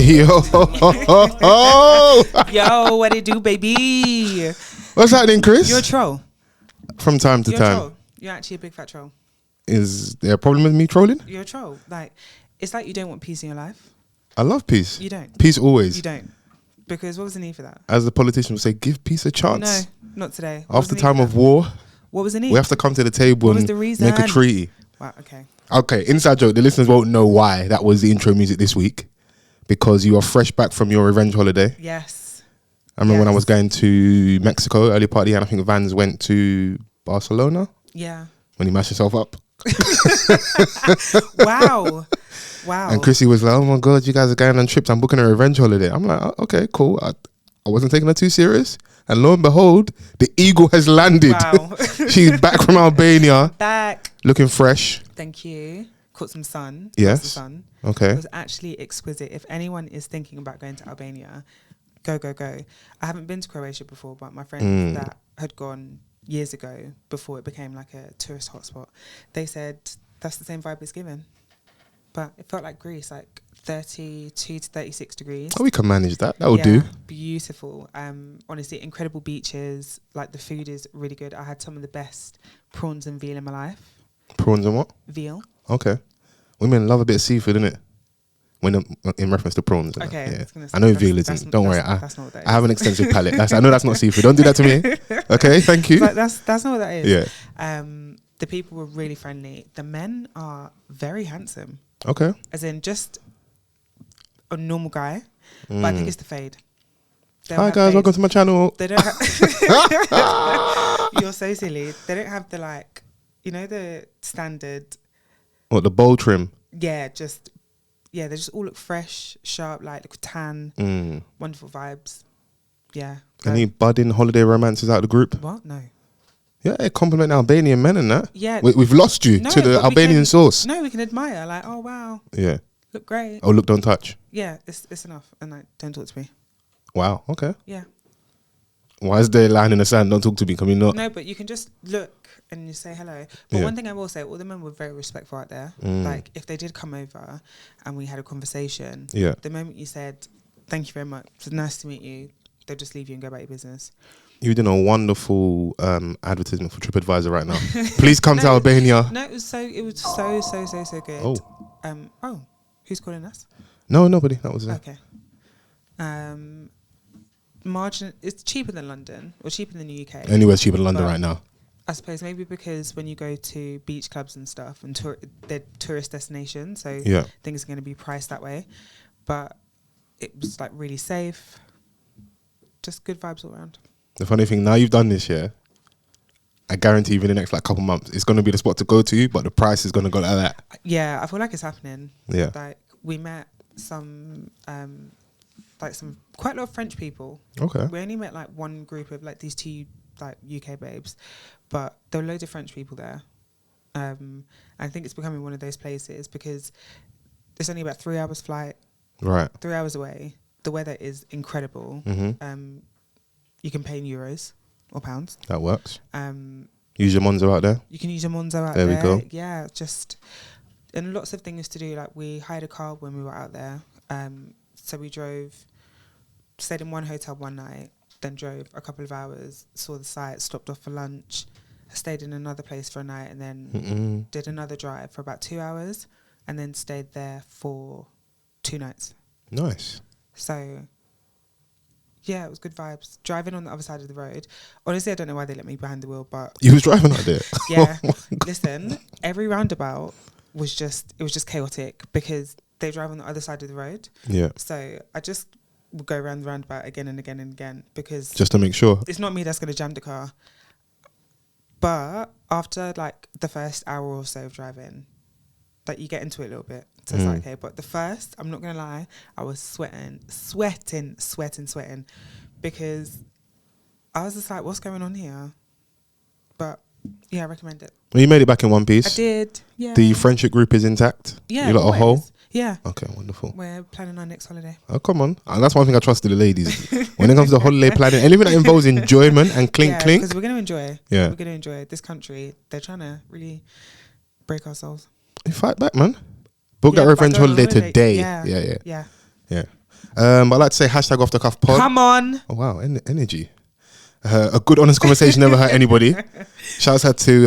Yo, Yo, what it do, baby? what's happening, Chris? You're a troll. From time to You're a time. troll. You're actually a big fat troll. Is there a problem with me trolling? You're a troll. Like, it's like you don't want peace in your life. I love peace. You don't. Peace always. You don't. Because what was the need for that? As the politician would say, give peace a chance. No, not today. What was After the need time for of that? war, What was the need? we have to come to the table What was and the reason? make a treaty. Wow, okay. Okay, inside joke. The listeners won't know why that was the intro music this week. Because you are fresh back from your revenge holiday. Yes. I remember when I was going to Mexico, early part of the year, and I think Vans went to Barcelona. Yeah. When he mashed himself up. Wow. Wow. And Chrissy was like, oh my God, you guys are going on trips. I'm booking a revenge holiday. I'm like, oh, okay, cool. I wasn't taking her too serious. And lo and behold, the eagle has landed. Wow. She's back from Albania. Back. Looking fresh. Thank you. Caught some sun. Yes. Some sun. Okay. It was actually exquisite. If anyone is thinking about going to Albania, go. I haven't been to Croatia before, but my friends that had gone years ago, before it became like a tourist hotspot, they said that's the same vibe it's given. But it felt like Greece, like 32 to 36 degrees. Oh, we can manage that. That will do. Beautiful. Honestly, incredible beaches. Like, the food is really good. I had some of the best prawns and veal in my life. Prawns and what? Veal. Okay. Women love a bit of seafood, innit? When in reference to prawns. Okay. Yeah. I know veal isn't. Don't worry. That's not what that is. I have an extensive palate. I know that's not seafood. Don't do that to me. Okay, thank you. But that's not what that is. Yeah. The people were really friendly. The men are very handsome. Okay. As in just a normal guy. But I think it's the fade. Hi guys, welcome to my channel. They don't have You're so silly. They don't have the, like, you know, the standard. What, the bowl trim? Yeah, they just all look fresh, sharp, like look tan, wonderful vibes. Yeah. Any budding holiday romances out of the group? What? No. Yeah, compliment Albanian men and that. Yeah. We've lost you to the Albanian sauce. No, we can admire, like, oh wow. Yeah. Look great. Oh, look, don't touch. Yeah, it's enough. And like, don't talk to me. Wow, okay. Yeah. Why is there a line in the sand? Don't talk to me. Can we not? No, but you can just look and you say hello. But one thing I will say, all the men were very respectful out there. Like, if they did come over and we had a conversation, the moment you said, thank you very much, it's nice to meet you, they'll just leave you and go about your business. You're doing a wonderful advertisement for TripAdvisor right now. Please come to Albania. No, it was so good. Oh, who's calling us? No, nobody. That was it. Okay. It's cheaper than London, or cheaper than the UK. Anywhere's cheaper than London right now. I suppose maybe because when you go to beach clubs and stuff, and they're tourist destinations, so things are going to be priced that way. But it was like really safe, just good vibes all around. The funny thing, now you've done this, I guarantee even the next like couple months, it's going to be the spot to go to, but the price is going to go like that. Yeah, I feel like it's happening. Yeah. Like, we met some quite a lot of French people. Okay. We only met like one group of like these two like UK babes, but there were loads of French people there. I think it's becoming one of those places because it's only about 3 hours flight. Right. 3 hours away. The weather is incredible. You can pay in euros or pounds. That works. Use your Monzo out there. You can use your Monzo out there. There we go. Yeah, and lots of things to do. Like, we hired a car when we were out there. So we stayed in one hotel one night, then drove a couple of hours, saw the site, stopped off for lunch, stayed in another place for a night, and then did another drive for about 2 hours, and then stayed there for 2 nights. Nice. So, yeah, it was good vibes. Driving on the other side of the road. Honestly, I don't know why they let me behind the wheel, but... You was driving out there? Yeah. Listen, every roundabout was just chaotic because they drive on the other side of the road. Yeah. So I just would go around the roundabout again and again and again because... Just to make sure. It's not me that's going to jam the car. But after like the first hour or so of driving, like, you get into it a little bit. So it's like, okay. But the first, I'm not going to lie, I was sweating because I was just like, what's going on here? But yeah, I recommend it. Well, you made it back in one piece. I did, yeah. The friendship group is intact? Yeah. You lot a whole? Yeah. Okay, wonderful. We're planning our next holiday. Oh, come on. And that's one thing I trust to the ladies. When it comes to holiday planning, anything that involves enjoyment and clink. Because we're going to enjoy. Yeah. We're going to enjoy this country. They're trying to really break our souls. You fight back, man. Book that revenge holiday today. Yeah. I'd like to say hashtag off the cuff pod. Come on. Oh wow, energy. A good honest conversation never hurt anybody. Shouts out to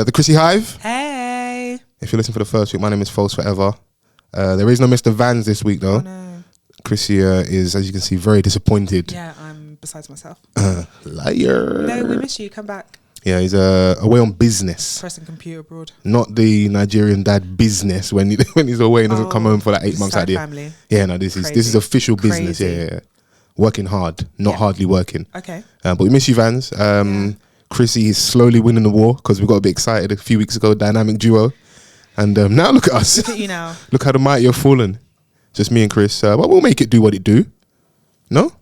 the Chrissy Hive. Hey. If you're listening for the first week, my name is Fols Forever. There is no Mr. Vans this week though. Oh, no. Chrissy is, as you can see, very disappointed. Yeah, I'm besides myself. Liar. No, we miss you. Come back. Yeah, he's away on business. Press and computer abroad. Not the Nigerian dad business when he's away and doesn't come home for like 8 months out of the year. Family. Yeah, no, this is official business. Yeah. Working hard, not hardly working. Okay. But we miss you, Vans. Chrissy is slowly winning the war because we got a bit excited a few weeks ago. Dynamic duo, and now look at us. Look at you now. Look how the mighty have fallen. Just me and Chris. But we'll make it do what it do. No,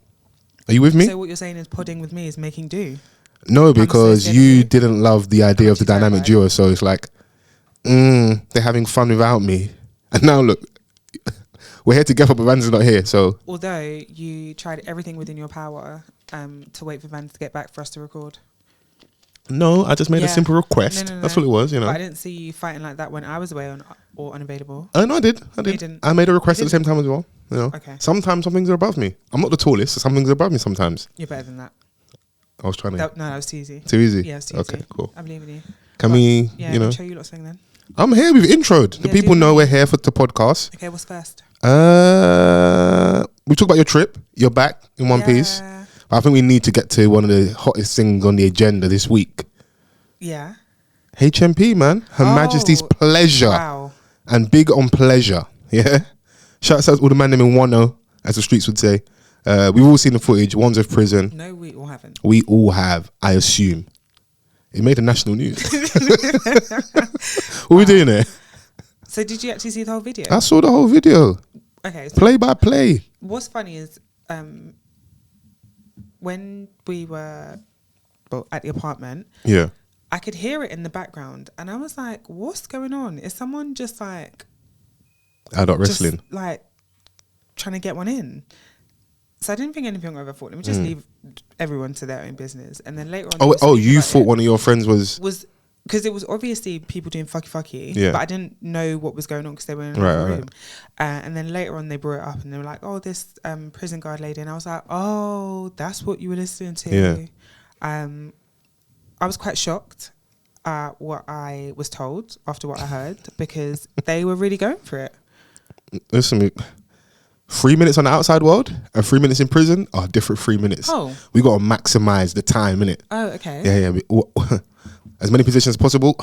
are you with me? So what you're saying is podding with me is making do. No, because you didn't love the idea of the dynamic duo, so it's like they're having fun without me. And now look, we're here together, but Vans is not here. So although you tried everything within your power to wait for Vans to get back for us to record. No, I just made a simple request. No. That's what it was, you know. But I didn't see you fighting like that when I was away or unavailable. No, I did. You didn't. I made a request at the same time as well. You know. Okay. Sometimes some things are above me. I'm not the tallest, so some things are above me sometimes. You're better than that. I was trying to. No, that was too easy. Too easy? Yeah, it was too easy. Okay, cool. I believe in you. Can we, Yeah, you know. show you lot something then. I'm here. We've introed. The Yeah, people do know we? we're here for the podcast. Okay, what's first? We talk about your trip. You're back in one piece. I think we need to get to one of the hottest things on the agenda this week. Yeah. HMP, man. Her Majesty's Pleasure. Wow. And big on pleasure. Yeah. Shouts out to all the man them in Wano, as the streets would say. We've all seen the footage. Wandsworth prison. No, we all haven't. We all have, I assume. It made the national news. What are we doing there? So did you actually see the whole video? I saw the whole video. Okay. So Play by play. what's funny is when we were at the apartment, Yeah. I could hear it in the background and I was like, what's going on? Is someone just like Adult wrestling. just, like trying to get one in? So I didn't think anything of it. I thought, let me just leave everyone to their own business. And then later on, You thought one of your friends was because it was obviously people doing fucky, Yeah. but I didn't know what was going on because they were in Right, another right. room. And then later on, they brought it up and they were like, "Oh, this prison guard lady," and I was like, "Oh, that's what you were listening to." Yeah. I was quite shocked at what I was told after what I heard because they were really going for it. Listen, 3 minutes on the outside world and 3 minutes in prison are different 3 minutes. Oh. We got to maximize the time, innit? Oh, okay. Yeah. As many positions as possible.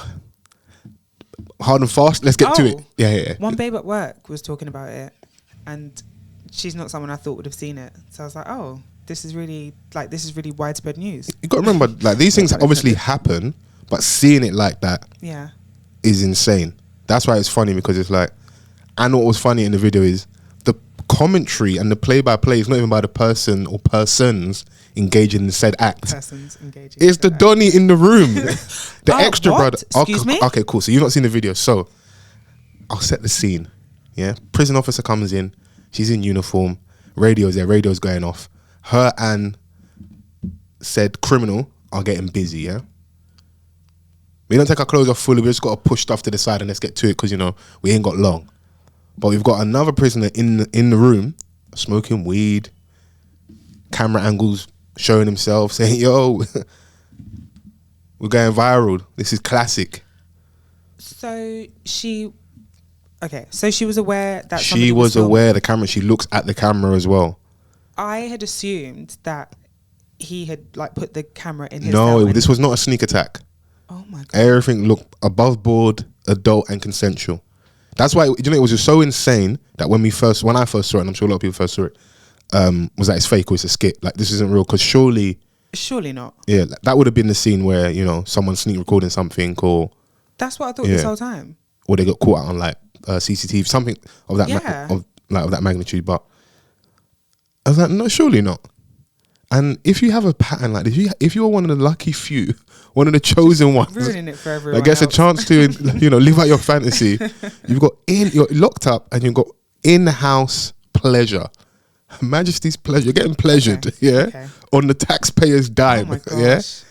Hard and fast. Let's get to it. Yeah. One babe at work was talking about it, and she's not someone I thought would have seen it. So I was like, oh, this is really widespread news. You got to remember, like, these things obviously happen, but seeing it like that is insane. That's why it's funny, because it's like, and what was funny in the video is the commentary and the play-by-play is not even by the person or persons engaging in said act. Persons engaging. It's the Donny in the room. The extra what? brother. Excuse me? Okay, cool. So you've not seen the video. So I'll set the scene. Yeah. Prison officer comes in. She's in uniform. Radio's there. Radio's going off. Her and said criminal are getting busy, yeah? We don't take our clothes off fully. We just got to push stuff to the side and let's get to it because, you know, we ain't got long. But we've got another prisoner in the room smoking weed, camera angles showing himself, saying, yo, we're going viral. This is classic. So she was aware that she was aware of the camera. She looks at the camera as well. I had assumed that he had like put the camera in his No, this was not a sneak attack. Oh my God. Everything looked above board, adult and consensual. That's why, you know, it was just so insane that when I first saw it, and I'm sure a lot of people first saw it, was that it's fake or it's a skit. Like, this isn't real, because surely not. Yeah, that would have been the scene where, you know, someone sneak recording something, or that's what I thought this whole time. Or they got caught out on like CCTV, something of that of that magnitude. But I was like, no, surely not. And if you have a pattern like this, if you're one of the lucky few, one of the chosen ones, ruining it for everyone that gets a chance to, you know, live out your fantasy, you're locked up and you've got in-house pleasure. Majesty's pleasure. You're getting pleasured, on the taxpayer's dime, oh my gosh.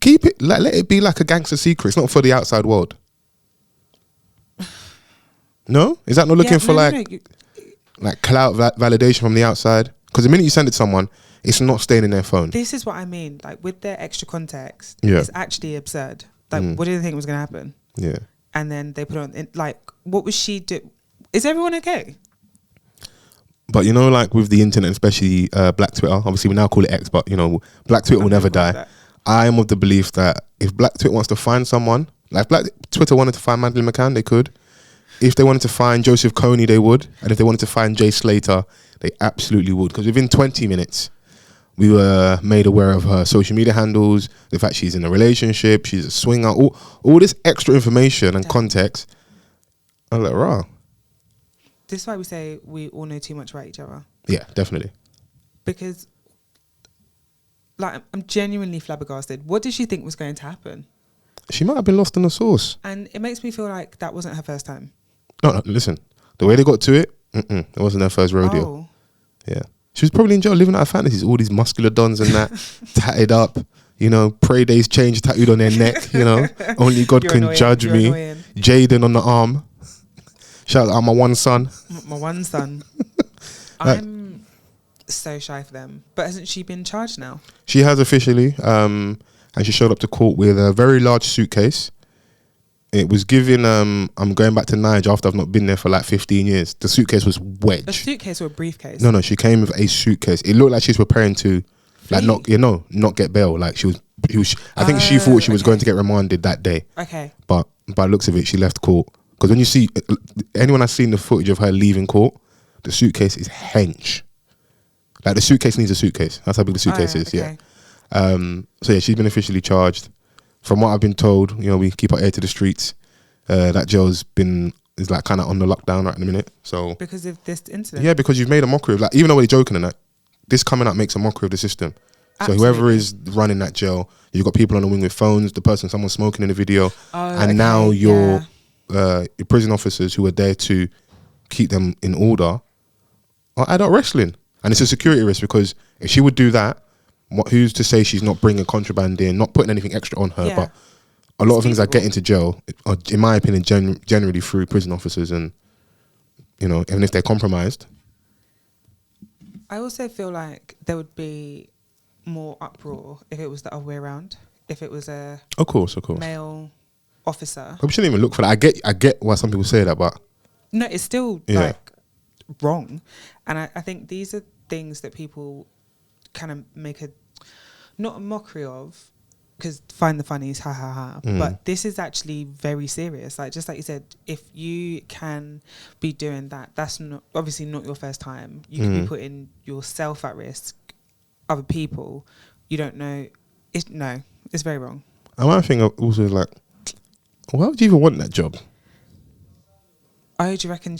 Keep it, let it be like a gangster secret. It's not for the outside world. No? Is that not looking for like clout validation from the outside. Because the minute you send it to someone, it's not staying in their phone. This is what I mean. Like with their extra context, Yeah. it's actually absurd. Like, what do you think was going to happen? Yeah. And then they put on, like, what was she do? Is everyone okay? But you know, like with the internet, especially Black Twitter, obviously we now call it X, but you know, Black Twitter will never die. I am of the belief that if Black Twitter wants to find someone, like Black Twitter wanted to find Madeleine McCann, they could. If they wanted to find Joseph Kony, they would. And if they wanted to find Jay Slater, they absolutely would. Because within 20 minutes, we were made aware of her social media handles, the fact she's in a relationship, she's a swinger, all this extra information and context. I'm like, rah. This is why we say we all know too much about each other. Yeah, definitely. Because, like, I'm genuinely flabbergasted. What did she think was going to happen? She might have been lost in the sauce. And it makes me feel like that wasn't her first time. No, listen. The way they got to it, it wasn't her first rodeo. Oh. Yeah. She was probably in jail living out her fantasies. All these muscular dons and that, tatted up, you know, Pray Days change tattooed on their neck, you know. Only God can judge me. Annoying. Jaden on the arm. Shout out my one son. My one son. I'm so shy for them. But hasn't she been charged now? She has officially. And she showed up to court with a very large suitcase. It was given, I'm going back to Niger after I've not been there for like 15 years. The suitcase was wedged. A suitcase or a briefcase? No, she came with a suitcase. It looked like she was preparing to, like, not get bail. Like she was I think she thought she was going to get remanded that day. Okay. But by the looks of it, she left court. Because when you see, anyone has seen the footage of her leaving court, the suitcase is hench. Like the suitcase needs a suitcase. That's how big the suitcase is, okay. Yeah. So yeah, she's been officially charged. From what I've been told, you know, we keep our ear to the streets. That jail's is like kind of on the lockdown right in a minute. So because of this incident. Yeah, because you've made a mockery of, like, even though we're joking and that, this coming out makes a mockery of the system. Absolutely. So whoever is running that jail, you've got people on the wing with phones, someone smoking in the video, and now your prison officers who are there to keep them in order are adult wrestling, and it's a security risk because if she would do that, who's to say she's not bringing contraband in, not putting anything extra on her? Yeah. But a lot of things that get into jail are, in my opinion, generally through prison officers, and you know, even if they're compromised. I also feel like there would be more uproar if it was the other way around. If it was a of course male officer. But we shouldn't even look for that. I get why some people say that, but no, it's still like wrong. And I think these are things that people kind of make not a mockery of, because find the funnies, ha ha ha. But this is actually very serious. Like, just like you said, if you can be doing that, that's not obviously not your first time. You can be putting yourself at risk, other people. You don't know. It's very wrong. And one thing also is like, why would you even want that job? Oh, do you reckon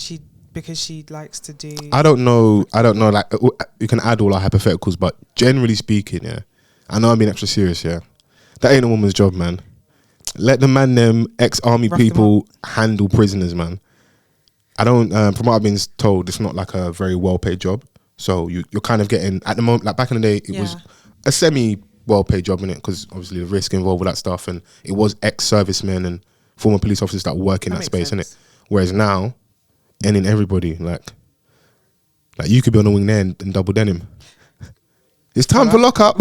because she likes to do... I don't know. Like, you can add all our hypotheticals, but generally speaking, yeah, I know I'm being extra serious, yeah. That ain't a woman's job, man. Let them ex-army people handle prisoners, man. I don't, from what I've been told, it's not like a very well-paid job. So you're kind of getting, at the moment, like back in the day, it was a semi-well-paid job, innit? Because obviously the risk involved with that stuff, and it was ex-servicemen and former police officers that work in that space, innit? Whereas now, in everybody, like you could be on the wing there and double denim. It's time for lockup.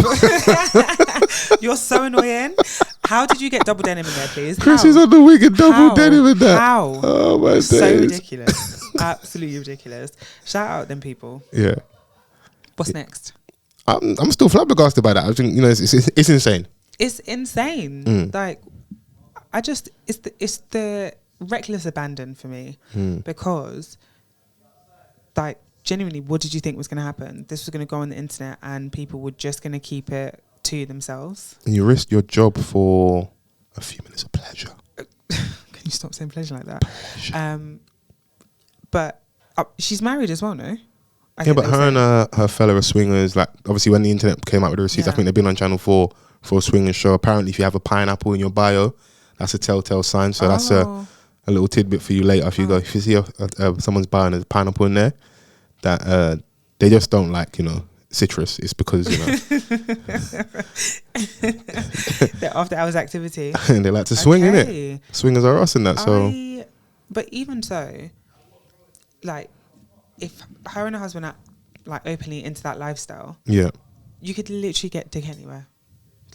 You're so annoying. How did you get double denim in there, please? Chris is on the wing and double denim in that. How? Oh my days. So ridiculous. Absolutely ridiculous. Shout out them people. Yeah. What's next? I'm still flabbergasted by that. I think, you know, it's insane. It's insane. Like, it's the reckless abandon for me, because, like, genuinely, what did you think was going to happen? This was going to go on the internet and people were just going to keep it to themselves. And you risk your job for a few minutes of pleasure. Can you stop saying pleasure like that? Pleasure. But she's married as well, no? Yeah, but her and her fellow are swingers. Like, obviously, when the internet came out with the receipts, I think they've been on Channel 4 for a swingers show. Apparently, if you have a pineapple in your bio, that's a telltale sign. So that's a little tidbit for you later. If you see someone's bio and there's a pineapple in there, that they just don't like, you know, citrus. It's because, you know, the after hours activity. And they like to swing, innit? Swingers are us in that. So, but even so, like, if her and her husband are like openly into that lifestyle, Yeah. you could literally get dick anywhere,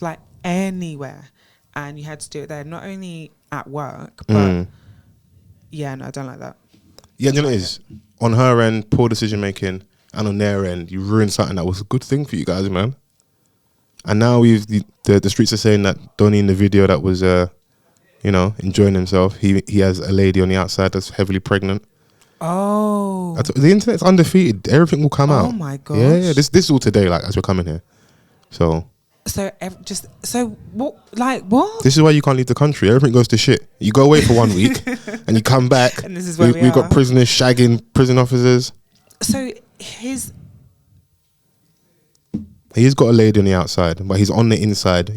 like anywhere, and you had to do it there, not only at work, but yeah, no, I don't like that. Yeah, you know it is. On her end, poor decision making, and on their end, you ruined something that was a good thing for you guys, man. And now the streets are saying that Donnie in the video that was, enjoying himself, he has a lady on the outside that's heavily pregnant. Oh, The internet's undefeated. Everything will come out. Oh my gosh. Yeah. This is all today, like as we're coming here. So what? Like what? this is why you can't leave the country. Everything goes to shit. You go away for 1 week, and you come back. And this is where we've got prisoners shagging prison officers. So he's got a lady on the outside, but he's on the inside,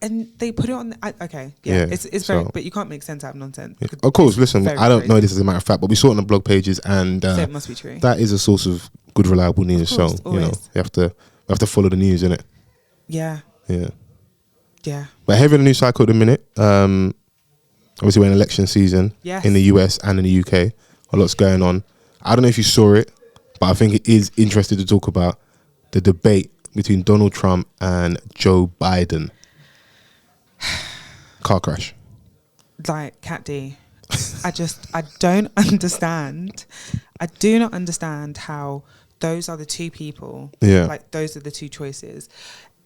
and they put it on. It's very, but you can't make sense out of nonsense. Yeah. Of course, listen, I don't know crazy. this as a matter of fact, but we saw it on the blog pages, and So it must be true. that is a source of good, reliable news. Of course, So always. you have to follow the news, innit? Yeah. Yeah. But heavy on the news cycle at the minute. Obviously, we're in election season in the US and in the UK. A lot's going on. I don't know if you saw it, but I think it is interesting to talk about the debate between Donald Trump and Joe Biden. Car crash. Like Cat D. I don't understand. I do not understand how those are the two people. Yeah. Like those are the two choices.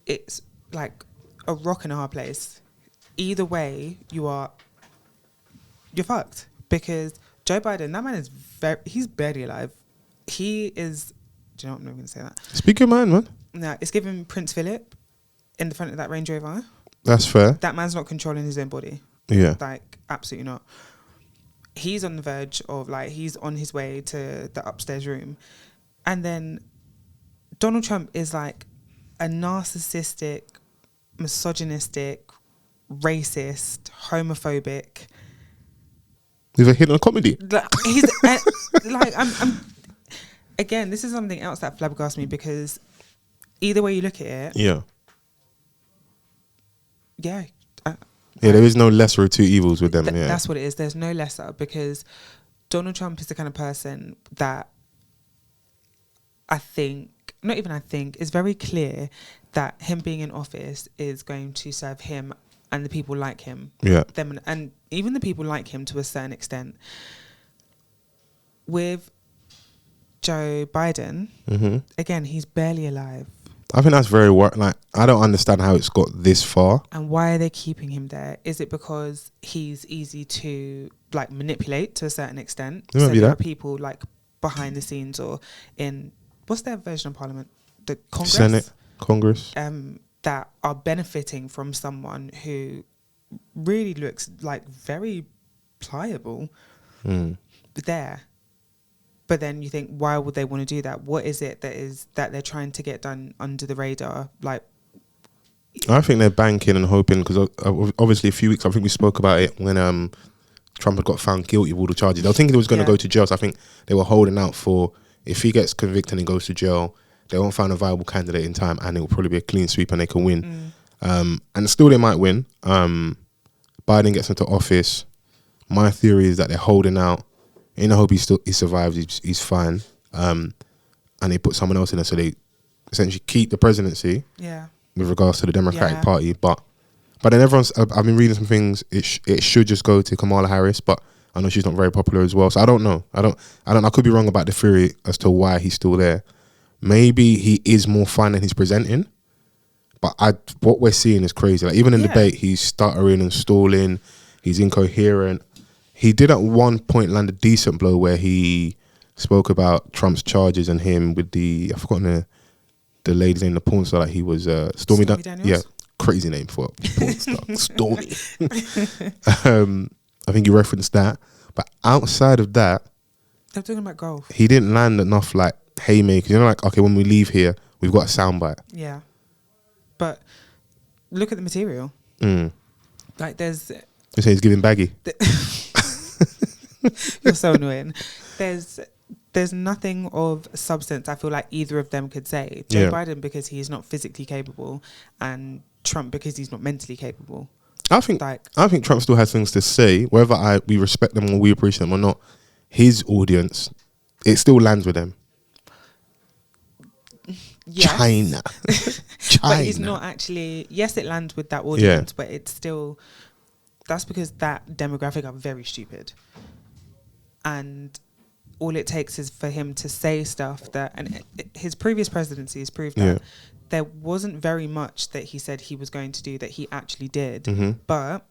It's like a rock and a hard place. Either way, you're fucked, because Joe Biden, that man is he's barely alive. He is. Do you know what, I'm not going to say that. Speak your mind, man. No, it's giving Prince Philip in the front of that Range Rover. That's fair. That man's not controlling his own body. Yeah. Like, absolutely not. He's on the verge of, like, he's on his way to the upstairs room. And then Donald Trump is like a narcissistic, misogynistic, racist, homophobic. With a hit on comedy. Like, he's like, I'm again, this is something else that flabbergasts me, because either way you look at it, Yeah. there is no lesser of two evils with them. That's what it is. There's no lesser, because Donald Trump is the kind of person that it's very clear that him being in office is going to serve him and the people like him. Yeah. Them and even the people like him to a certain extent. With Joe Biden, again, he's barely alive. I think that's very I don't understand how it's got this far. And why are they keeping him there? Is it because he's easy to like manipulate to a certain extent? It might be there that. are people like behind the scenes or in what's their version of Parliament? The Congress? Senate, Congress. That are benefiting from someone who really looks like very pliable there. But then you think, why would they want to do that? What is it that they're trying to get done under the radar? Like, I think they're banking and hoping, because obviously a few weeks, I think we spoke about it when Trump had got found guilty of all the charges. They were thinking he was going to go to jail, so I think they were holding out for, if he gets convicted and goes to jail, they won't find a viable candidate in time, and it will probably be a clean sweep and they can win. And still they might win. Biden gets into office. My theory is that they're holding out. In the hope he survives, he's fine. And they put someone else in there, so they essentially keep the presidency. Yeah. With regards to the Democratic Party, but then everyone's. I've been reading some things. It should just go to Kamala Harris, but I know she's not very popular as well. So I don't know. I could be wrong about the theory as to why he's still there. Maybe he is more fun than he's presenting, but what we're seeing is crazy. Like even in debate, he's stuttering and stalling. He's incoherent. He did at one point land a decent blow where he spoke about Trump's charges and him with I've forgotten the lady's name, the porn star that he was Stormy Daniels. Yeah, crazy name for a porn star. Stormy. I think he referenced that. But outside of that, they're talking about golf. He didn't land enough like haymakers. Like, okay, when we leave here, we've got a soundbite. Yeah. But look at the material. Like there's... You say he's giving baggy? You're so annoying. There's nothing of substance I feel like either of them could say. Joe Biden because he is not physically capable, and Trump because he's not mentally capable. I think Trump still has things to say, whether we respect them or we appreciate them or not. His audience it still lands with them. Yes. China. But he's not actually. Yes, it lands with that audience, but it's still. That's because that demographic are very stupid, and all it takes is for him to say stuff that. And his previous presidencies proved that there wasn't very much that he said he was going to do that he actually did, but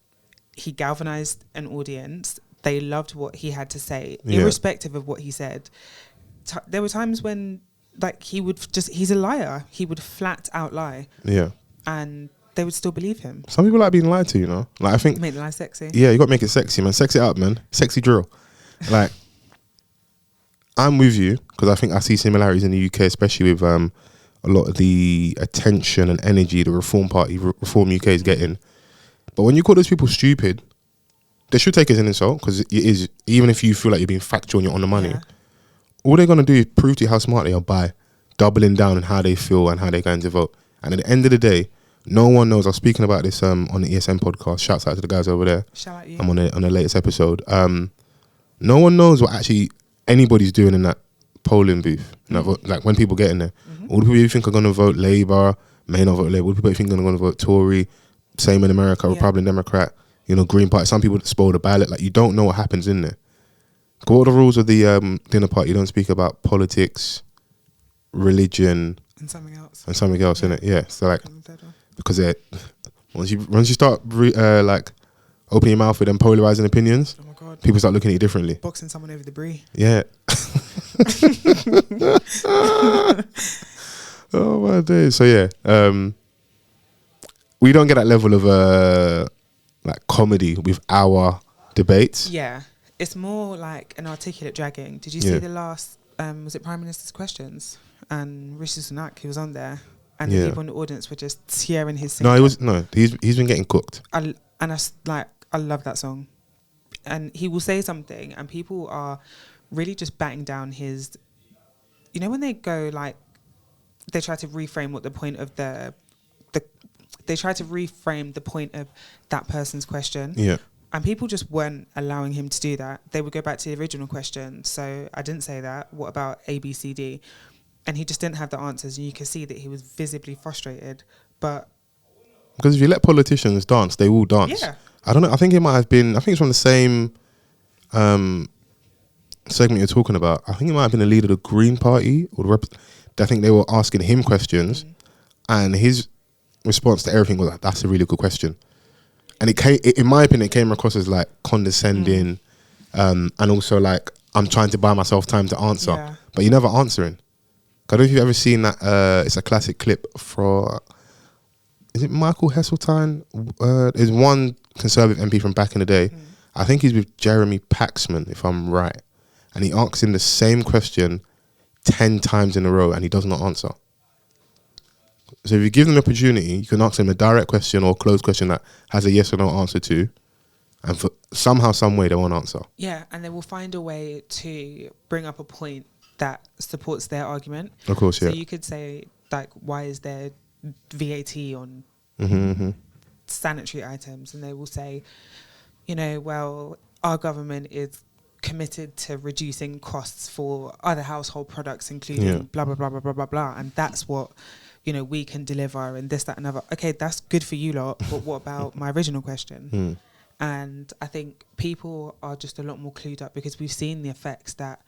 he galvanized an audience. They loved what he had to say, irrespective of what he said. There were times when. Like he would he's a liar. He would flat out lie. Yeah. And they would still believe him. Some people like being lied to, you know? Like I think. Make the lie sexy. Yeah, you got to make it sexy, man. Sex it up, man. Sexy drill. Like, I'm with you because I think I see similarities in the UK, especially with a lot of the attention and energy the Reform UK is getting. But when you call those people stupid, they should take it as an insult because it is, even if you feel like you're being factual and you're on the money. Yeah. All they're going to do is prove to you how smart they are by doubling down on how they feel and how they're going to vote. And at the end of the day, no one knows. I was speaking about this on the ESM podcast. Shouts out to the guys over there. Shout out you. I'm on the latest episode. No one knows what actually anybody's doing in that polling booth. Like when people get in there. All the people you think are going to vote Labour may not vote Labour. All the people you think are going to vote Tory. Same in America, Republican, Democrat, Green Party. Some people spoil the ballot. Like you don't know what happens in there. What are the rules of the dinner party? You don't speak about politics, religion, and something else. Innit? Yeah. So like, because once you start like opening your mouth with them polarizing opinions, oh my God, people start looking at you differently. Boxing someone over the brie. Yeah. Oh my days. So yeah, we don't get that level of like comedy with our debates. Yeah. It's more like an articulate dragging. Did you see the last, was it Prime Minister's Questions? And Rishi Sunak, he was on there. And the people in the audience were just tearing his singing. He's been getting cooked. I love that song. And he will say something and people are really just batting down his, when they go like, they try to reframe what the point of they try to reframe the point of that person's question. Yeah. And people just weren't allowing him to do that. They would go back to the original question. So I didn't say that. What about A, B, C, D? And he just didn't have the answers. And you could see that he was visibly frustrated. But because if you let politicians dance, they will dance. Yeah. I don't know. I think it might have been. I think it's from the same segment you're talking about. I think it might have been the leader of the Green Party, or I think they were asking him questions, and his response to everything was like, "That's a really good question." And in my opinion, it came across as like condescending, and also like I'm trying to buy myself time to answer, but you're never answering. I don't know if you've ever seen that. It's a classic clip from. Is it Michael Heseltine? There's one Conservative MP from back in the day. I think he's with Jeremy Paxman, if I'm right, and he asks him the same question 10 times in a row, and he does not answer. So if you give them the opportunity, you can ask them a direct question or a closed question that has a yes or no answer to, and for somehow, some way, they won't answer. Yeah, and they will find a way to bring up a point that supports their argument. Of course, yeah. So you could say, like, why is there VAT on sanitary items? And they will say, well, our government is committed to reducing costs for other household products, including blah, blah, blah, blah, blah, blah, blah. And that's what... we can deliver and this, that, and other. Okay, that's good for you lot, but what about my original question? And I think people are just a lot more clued up because we've seen the effects that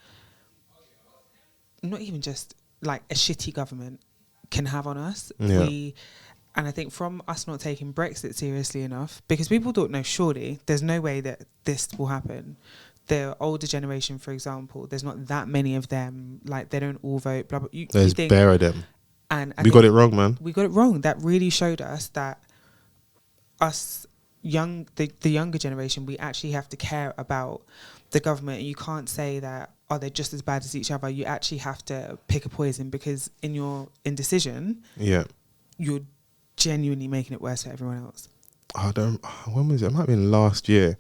not even just like a shitty government can have on us. And I think from us not taking Brexit seriously enough, because people thought, no, surely there's no way that this will happen. The older generation, for example, there's not that many of them. Like they don't all vote. Blah blah. There's bare of them. And we got it wrong, man. We got it wrong. That really showed us that the younger generation, we actually have to care about the government. You can't say that, they're just as bad as each other. You actually have to pick a poison because in your indecision, you're genuinely making it worse for everyone else. When was it? It might have been last year.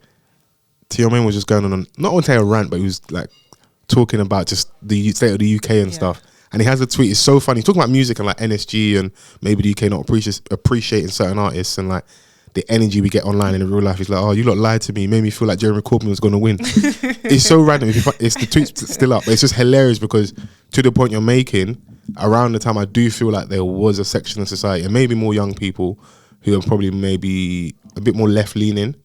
Tiomain was just going on, not on a rant, but he was like talking about just the state of the UK and stuff. And he has a tweet. It's so funny. He's talking about music and like NSG and maybe the UK not appreciating certain artists. And like the energy we get online and in real life is like, oh, you lot lied to me, made me feel like Jeremy Corbyn was going to win. It's so random. It's the tweet's still up, but it's just hilarious because to the point you're making, around the time I do feel like there was a section of society and maybe more young people who are probably maybe a bit more left leaning.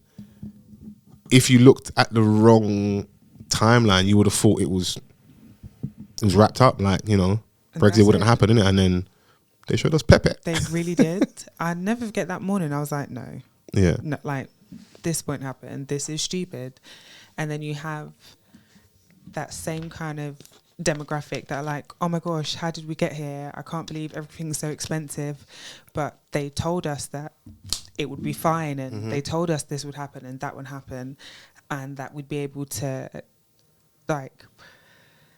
If you looked at the wrong timeline, you would have thought it was wrapped up, like, you know, And Brexit wouldn't happen, innit? And then they showed us Pepe. They really did. I never forget that morning. I was like, no, like, this won't happen. This is stupid. And then you have that same kind of demographic that are like, oh my gosh, how did we get here? I can't believe everything's so expensive. But they told us that it would be fine, and they told us this would happen and that would happen, and that we'd be able to, like,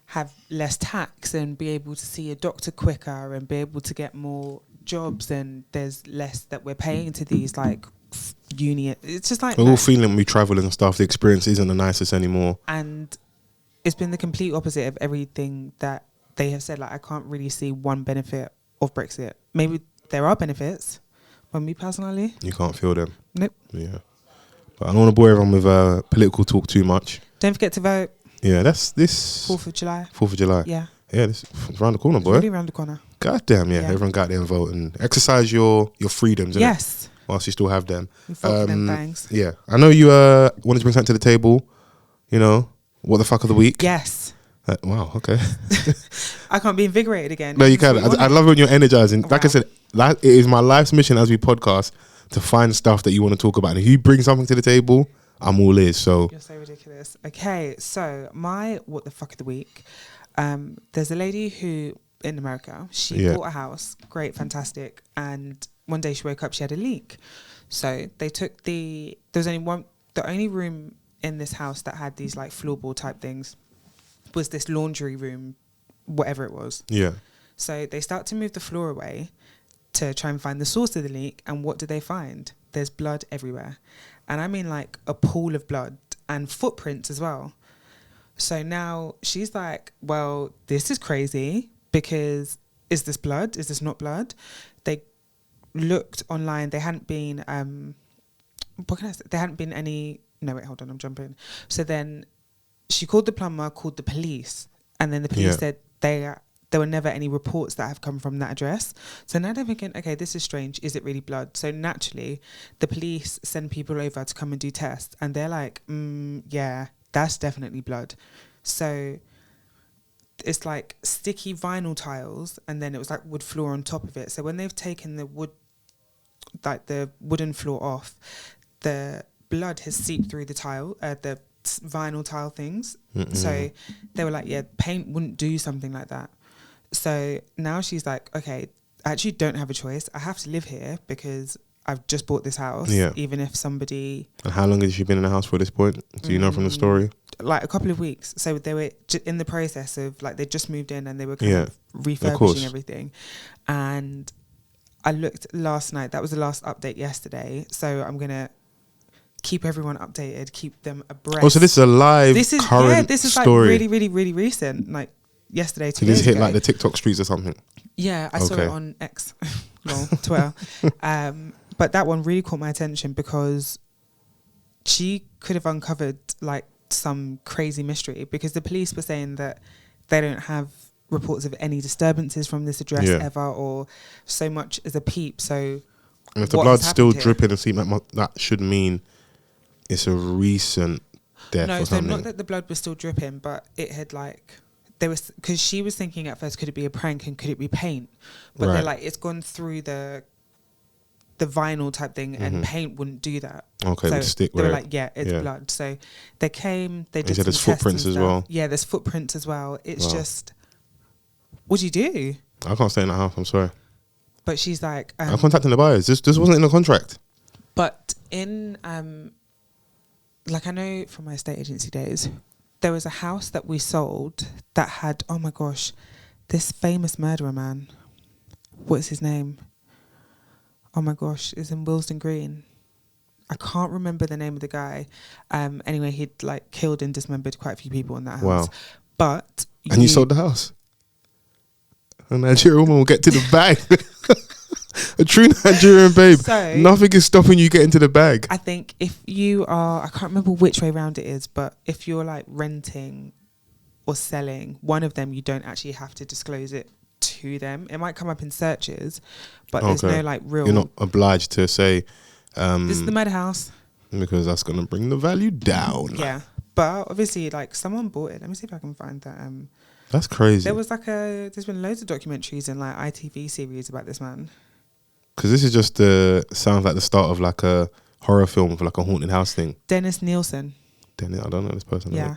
have less tax and be able to see a doctor quicker and be able to get more jobs, and there's less that we're paying to these, like, union. It's just like, we're all feeling when we travel and stuff, the experience isn't the nicest anymore. And it's been the complete opposite of everything that they have said. Like, I can't really see one benefit of Brexit. Maybe there are benefits, but me personally, you can't feel them. Nope. Yeah. But I don't want to bore everyone with political talk too much. Don't forget to vote. Yeah, that's this 4th of July. 4th of July. Yeah. Yeah, it's around the corner, boy. Really around the corner. God damn, yeah. Everyone got there and vote and exercise your freedoms, innit? Yes. Whilst you still have them. We fought for them things. Yeah. I know you wanted to bring something to the table, you know, what the fuck of the week? Yes. Wow, okay. I can't be invigorated again. No, you can. I love when you're energizing. Wow. Like I said, it is my life's mission as we podcast to find stuff that you want to talk about. And if you bring something to the table, I'm all ears. So You're so ridiculous. Okay, so my what the fuck of the week. There's a lady who in America, she bought a house, great, fantastic, and one day she woke up, she had a leak. So they took the only room in this house that had these like floorboard type things was this laundry room, whatever it was. Yeah. So they start to move the floor away to try and find the source of the leak, and what do they find? There's blood everywhere. And I mean like a pool of blood and footprints as well. So now she's like, well, this is crazy, because is this blood? Is this not blood? They looked online. They hadn't been, what can I say? There hadn't been any, no, wait, hold on, I'm jumping. So then she called the plumber, called the police, and then the police said there were never any reports that have come from that address. So now they're thinking, okay, this is strange. Is it really blood? So naturally, the police send people over to come and do tests, and they're like, yeah, that's definitely blood. So it's like sticky vinyl tiles, and then it was like wood floor on top of it. So when they've taken the wood, like the wooden floor off, the blood has seeped through the tile, the vinyl tile things. So they were like, yeah, paint wouldn't do something like that. So now she's like, okay, I actually don't have a choice. I have to live here because I've just bought this house. Yeah. Even if somebody... And how long has she been in the house for this point? Do you know from the story? Like a couple of weeks. So they were in the process of, like, they just moved in and they were kind of refurbishing everything. And I looked last night. That was the last update yesterday. So I'm going to keep everyone updated, keep them abreast. Oh, so this is a live current this is story. Like really, really, really recent. Like yesterday, 2 So days this hit ago. like the TikTok streets or something? Yeah, I saw it on X, Twitter. But that one really caught my attention because she could have uncovered like some crazy mystery, because the police were saying that they don't have reports of any disturbances from this address ever, or so much as a peep. So and if the blood's still dripping and seem like that should mean it's a recent death or something. No, so not that the blood was still dripping, but it had like... There was, because she was thinking at first, could it be a prank and could it be paint? But they're like, it's gone through the vinyl type thing, and paint wouldn't do that. Okay, so would stick. They were like, yeah, it's blood. So they came. They did. There's footprints as well. Yeah, there's footprints as well. It's just, what do you do? I can't stay in the house. I'm sorry. But she's like, I'm contacting the buyers. This wasn't in the contract. But in like I know from my estate agency days, there was a house that we sold that had, oh my gosh, this famous murderer man. What's his name? Oh my gosh, it's in Willesden Green. I can't remember the name of the guy. Anyway, he'd like killed and dismembered quite a few people in that house. Wow. But and you sold the house? A Nigerian woman will get to the bag. A true Nigerian babe. So, nothing is stopping you getting to the bag. I think if you are, I can't remember which way round it is, but if you're like renting or selling, one of them, you don't actually have to disclose it to them. It might come up in searches, but there's no like real. You're not obliged to say, this is the murder house. Because that's going to bring the value down. Yeah. But obviously, like, someone bought it. Let me see if I can find that. That's crazy. There was like there's been loads of documentaries and like ITV series about this man. Because this is just sounds like the start of like a horror film for like a haunted house thing. Dennis Nielsen. I don't know this person. Yeah.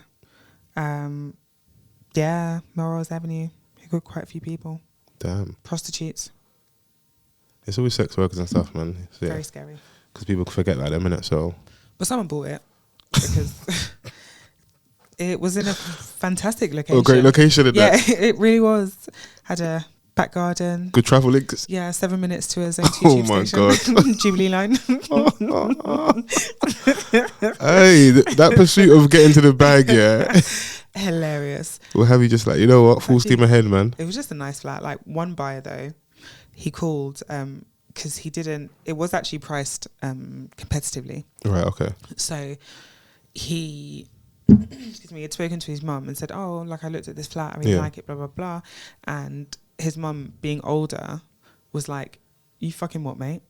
Yeah, Melrose Avenue. He got quite a few people. Damn. Prostitutes. It's always sex workers and stuff, man. So, Very scary. Because people forget that in a minute, so. But someone bought it because it was in a fantastic location. Oh, great location. Yeah, it really was. Had a back garden. Good travel links. Yeah, 7 minutes to a Zone 2 Oh my station. God. Jubilee line. Hey, that pursuit of getting to the bag, yeah. Hilarious. We'll have you just like, you know what, full steam ahead, man. It was just a nice flat. Like, one buyer though, he called because it was actually priced competitively. Right, okay. So he excuse me, had spoken to his mum and said, oh, like, I looked at this flat, I really like it, blah blah blah. And his mum, being older, was like, you fucking what, mate?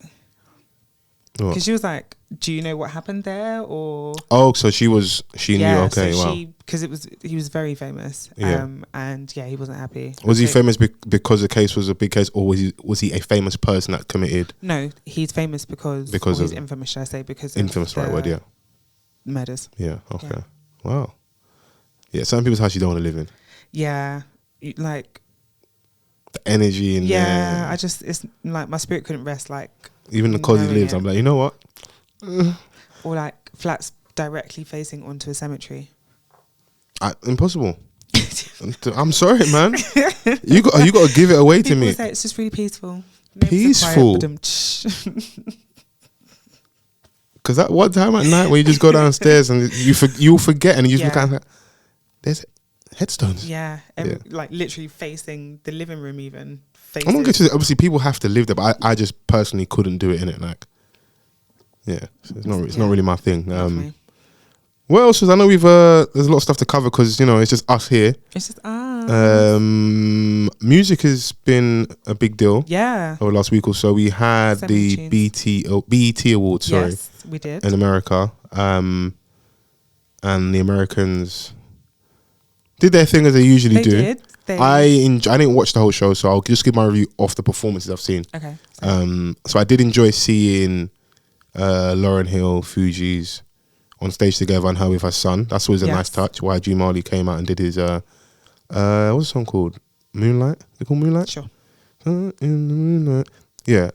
Because she was like, do you know what happened there? Or so she knew. Okay, so wow. Because he was very famous. Yeah. And yeah, he wasn't happy. Was he famous because the case was a big case, or was he a famous person that committed? No, he's famous because he's infamous, should I say? Because infamous, right word, yeah. Murders. Yeah. Okay. Yeah. Wow. Yeah, some people's house you don't want to live in. Yeah, like the energy in there. it's like my spirit couldn't rest. Like even the cause he lives, I'm like, you know what? Or like flats directly facing onto a cemetery. Impossible. I'm sorry, man. You got to give it away to me. Say it's just really peaceful. Peaceful. Because that one time at night when you just go downstairs and you'll forget and you just look at there's headstones. Yeah, like literally facing the living room even. I'm not getting to obviously people have to live there, but I just personally couldn't do it in it. Like, yeah, so it's not really my thing. What else was I know we've there's a lot of stuff to cover because it's just us here. It's just us. Music has been a big deal. Yeah. Over the last week or so, we had the BET Awards. Sorry, yes, we did in America. And the Americans did their thing as they usually do. I didn't watch the whole show, so I'll just give my review off the performances I've seen. Okay. So I did enjoy seeing Lauryn Hill, Fugees on stage together and her with her son. That's always a nice touch. YG Marley came out and did his what's the song called? Moonlight? They call Moonlight? Sure. In the moonlight. Yeah.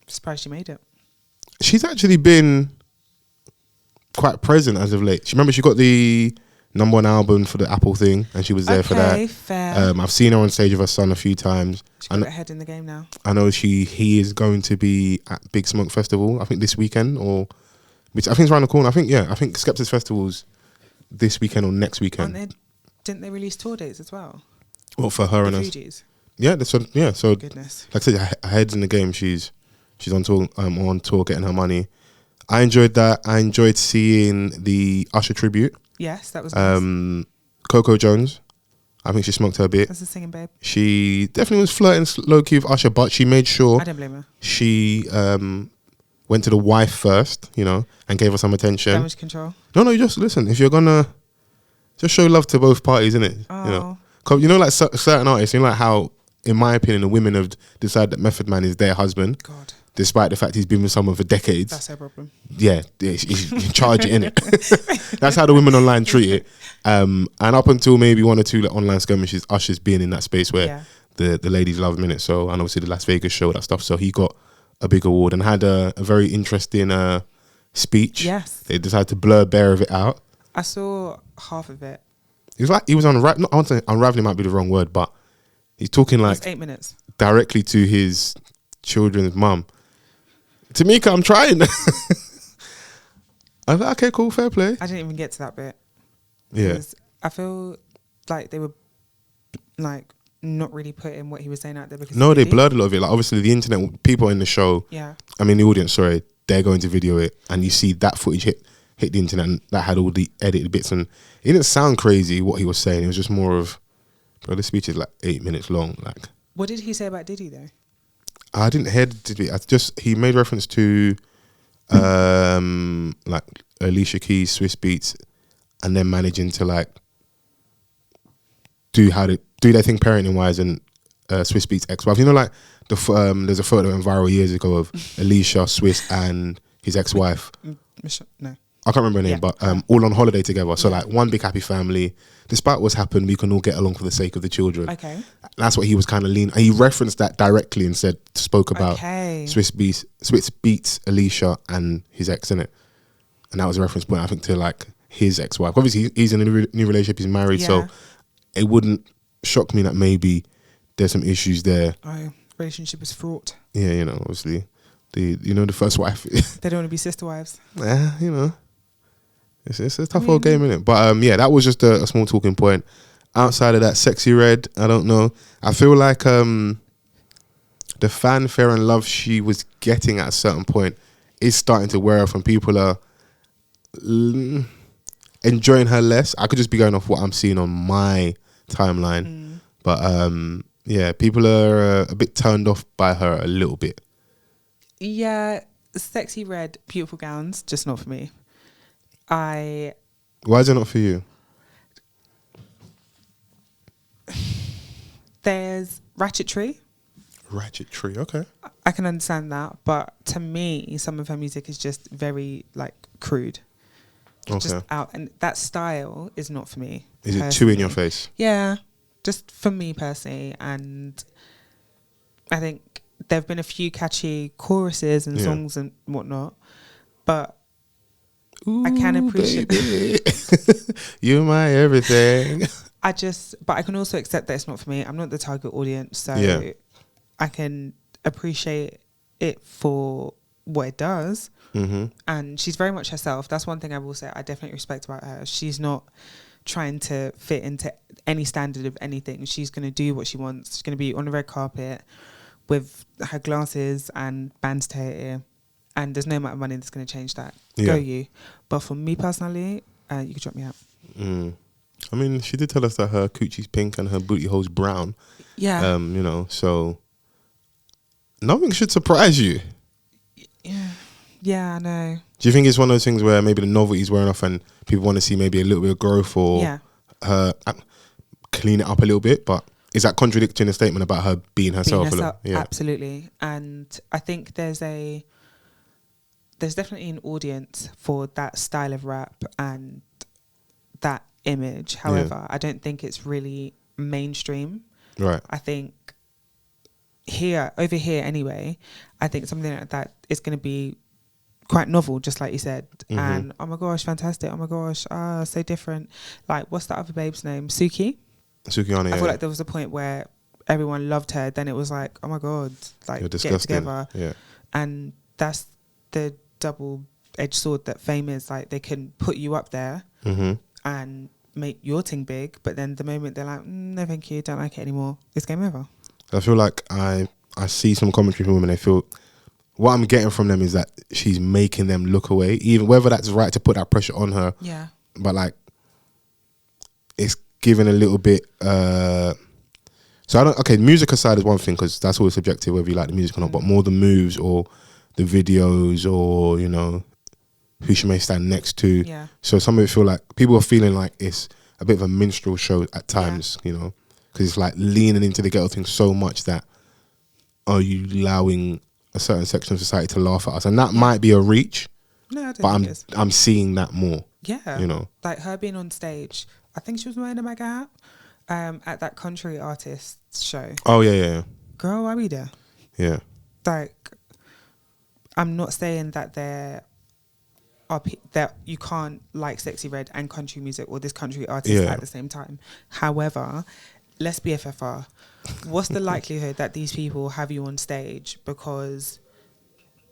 Surprised she made it. She's actually been quite present as of late. Remember she got the #1 album for the Apple thing and she was there for that. Fair. I've seen her on stage with her son a few times. She's got her head in the game now. I know he is going to be at Big Smoke Festival, I think this weekend, which I think is around the corner. I think Skepta's Festival's this weekend or next weekend. Didn't they release tour dates as well? Well, for her and us. Yeah, so goodness. Like I said, her head's in the game. She's on tour getting her money. I enjoyed that. I enjoyed seeing the Usher tribute. Yes, that was nice. Coco Jones, I think she smoked her bit. That's a singing babe. She definitely was flirting low key with Usher, but she made sure I don't blame her. She went to the wife first, and gave her some attention. Damage control. No, you just listen. If you're gonna just show love to both parties, innit? Oh. Like certain artists, like how, in my opinion, the women have decided that Method Man is their husband. God. Despite the fact he's been with someone for decades. That's her problem. Yeah, you charge it, innit? That's how the women online treat it. And up until maybe one or two online skirmishes, Usher's being in that space where the ladies love him, innit? So, and obviously the Las Vegas show, that stuff. So he got a big award and had a very interesting speech. Yes. They decided to blur bare of it out. I saw half of it. He was unraveling. I want to say unraveling might be the wrong word, but he's talking like 8 minutes directly to his children's mum. Tamika, I'm trying. I was like, okay, cool, fair play. I didn't even get to that bit. Yeah. I feel like they were like not really putting what he was saying out there because No, they blurred a lot of it. Like obviously the internet people in the show. Yeah. I mean the audience. Sorry, they're going to video it, and you see that footage hit the internet, and that had all the edited bits, and it didn't sound crazy what he was saying. It was just more of, bro, this speech is like 8 minutes long. Like, what did he say about Diddy though? I didn't hear Diddy. He made reference to, like Alicia Keys, Swiss Beats, and then managing to like do their thing parenting wise, and Swiss Beats ex-wife. You know, like there's a photo that went viral years ago of Alicia, Swiss, and his ex-wife. No. I can't remember her name, but all on holiday together. So like one big happy family. Despite what's happened, we can all get along for the sake of the children. Okay. That's what he was kind of leaning. He referenced that directly and spoke about Swiss Beats, Alicia, and his ex, innit? And that was a reference point, I think, to like his ex-wife. Obviously, he's in a new relationship. He's married, so it wouldn't shock me that maybe there's some issues there. Oh, relationship is fraught. Yeah, you know, obviously, the first wife. They don't want to be sister wives. Yeah, you know. It's a tough old game, innit? But yeah, that was just a small talking point. Outside of that, Sexy Red, I don't know. I feel like the fanfare and love she was getting at a certain point is starting to wear off, and people are enjoying her less. I could just be going off what I'm seeing on my timeline. But yeah, people are a bit turned off by her a little bit. Yeah, Sexy Red, beautiful gowns, just not for me. Why is it not for you? There's ratchetry. Ratchetry, okay. I can understand that, but to me, some of her music is just very like crude. Okay. Just out, and that style is not for me. Is it too in your face? Yeah, just for me personally, and I think there've been a few catchy choruses and songs and whatnot, but Ooh, I can appreciate you're my everything. but I can also accept that it's not for me. I'm not the target audience, so I can appreciate it for what it does. And she's very much herself. That's one thing I will say I definitely respect about her. She's not trying to fit into any standard of anything. She's going to do what she wants. She's going to be on the red carpet with her glasses and bands to her ear, and there's no amount of money that's going to change that. Go you. But for me personally, you could drop me out. I mean, she did tell us that her coochie's pink and her booty hole's brown. Yeah. You know, so nothing should surprise you. Yeah, I know. Do you think it's one of those things where maybe the novelty's wearing off and people want to see maybe a little bit of growth, or her clean it up a little bit? But is that contradicting a statement about her being herself? Absolutely. And I think there's definitely an audience for that style of rap and that image. However, I don't think it's really mainstream. Right. I think over here anyway, I think something like that is going to be quite novel, just like you said. And oh my gosh, fantastic. Oh my gosh, so different. Like, what's that other babe's name? Sukianna. I feel like there was a point where everyone loved her, then it was like, oh my god, like, get it together. And that's the double-edged sword that fame is. Like, they can put you up there and make your thing big, but then the moment they're like, no thank you, don't like it anymore, it's game over. I feel like I see some commentary from women, they feel what I'm getting from them is that she's making them look away, even whether that's right to put that pressure on her. Yeah. But like, it's given a little bit. So music aside is one thing, because that's always subjective whether you like the music or not. But more the moves or the videos, or you know, who she may stand next to. Yeah. So some of it feel like people are feeling like it's a bit of a minstrel show at times. You know, because it's like leaning into the ghetto thing so much that are you allowing a certain section of society to laugh at us? And that might be a reach. No, I don't think it is. I'm seeing that more. Yeah. You know, like her being on stage. I think she was wearing a MAGA hat at that country artists show. Oh yeah. Girl, why we there? Yeah. Like, I'm not saying that that you can't like Sexy Red and country music or this country artist at the same time. However, let's be FFR. What's the likelihood that these people have you on stage because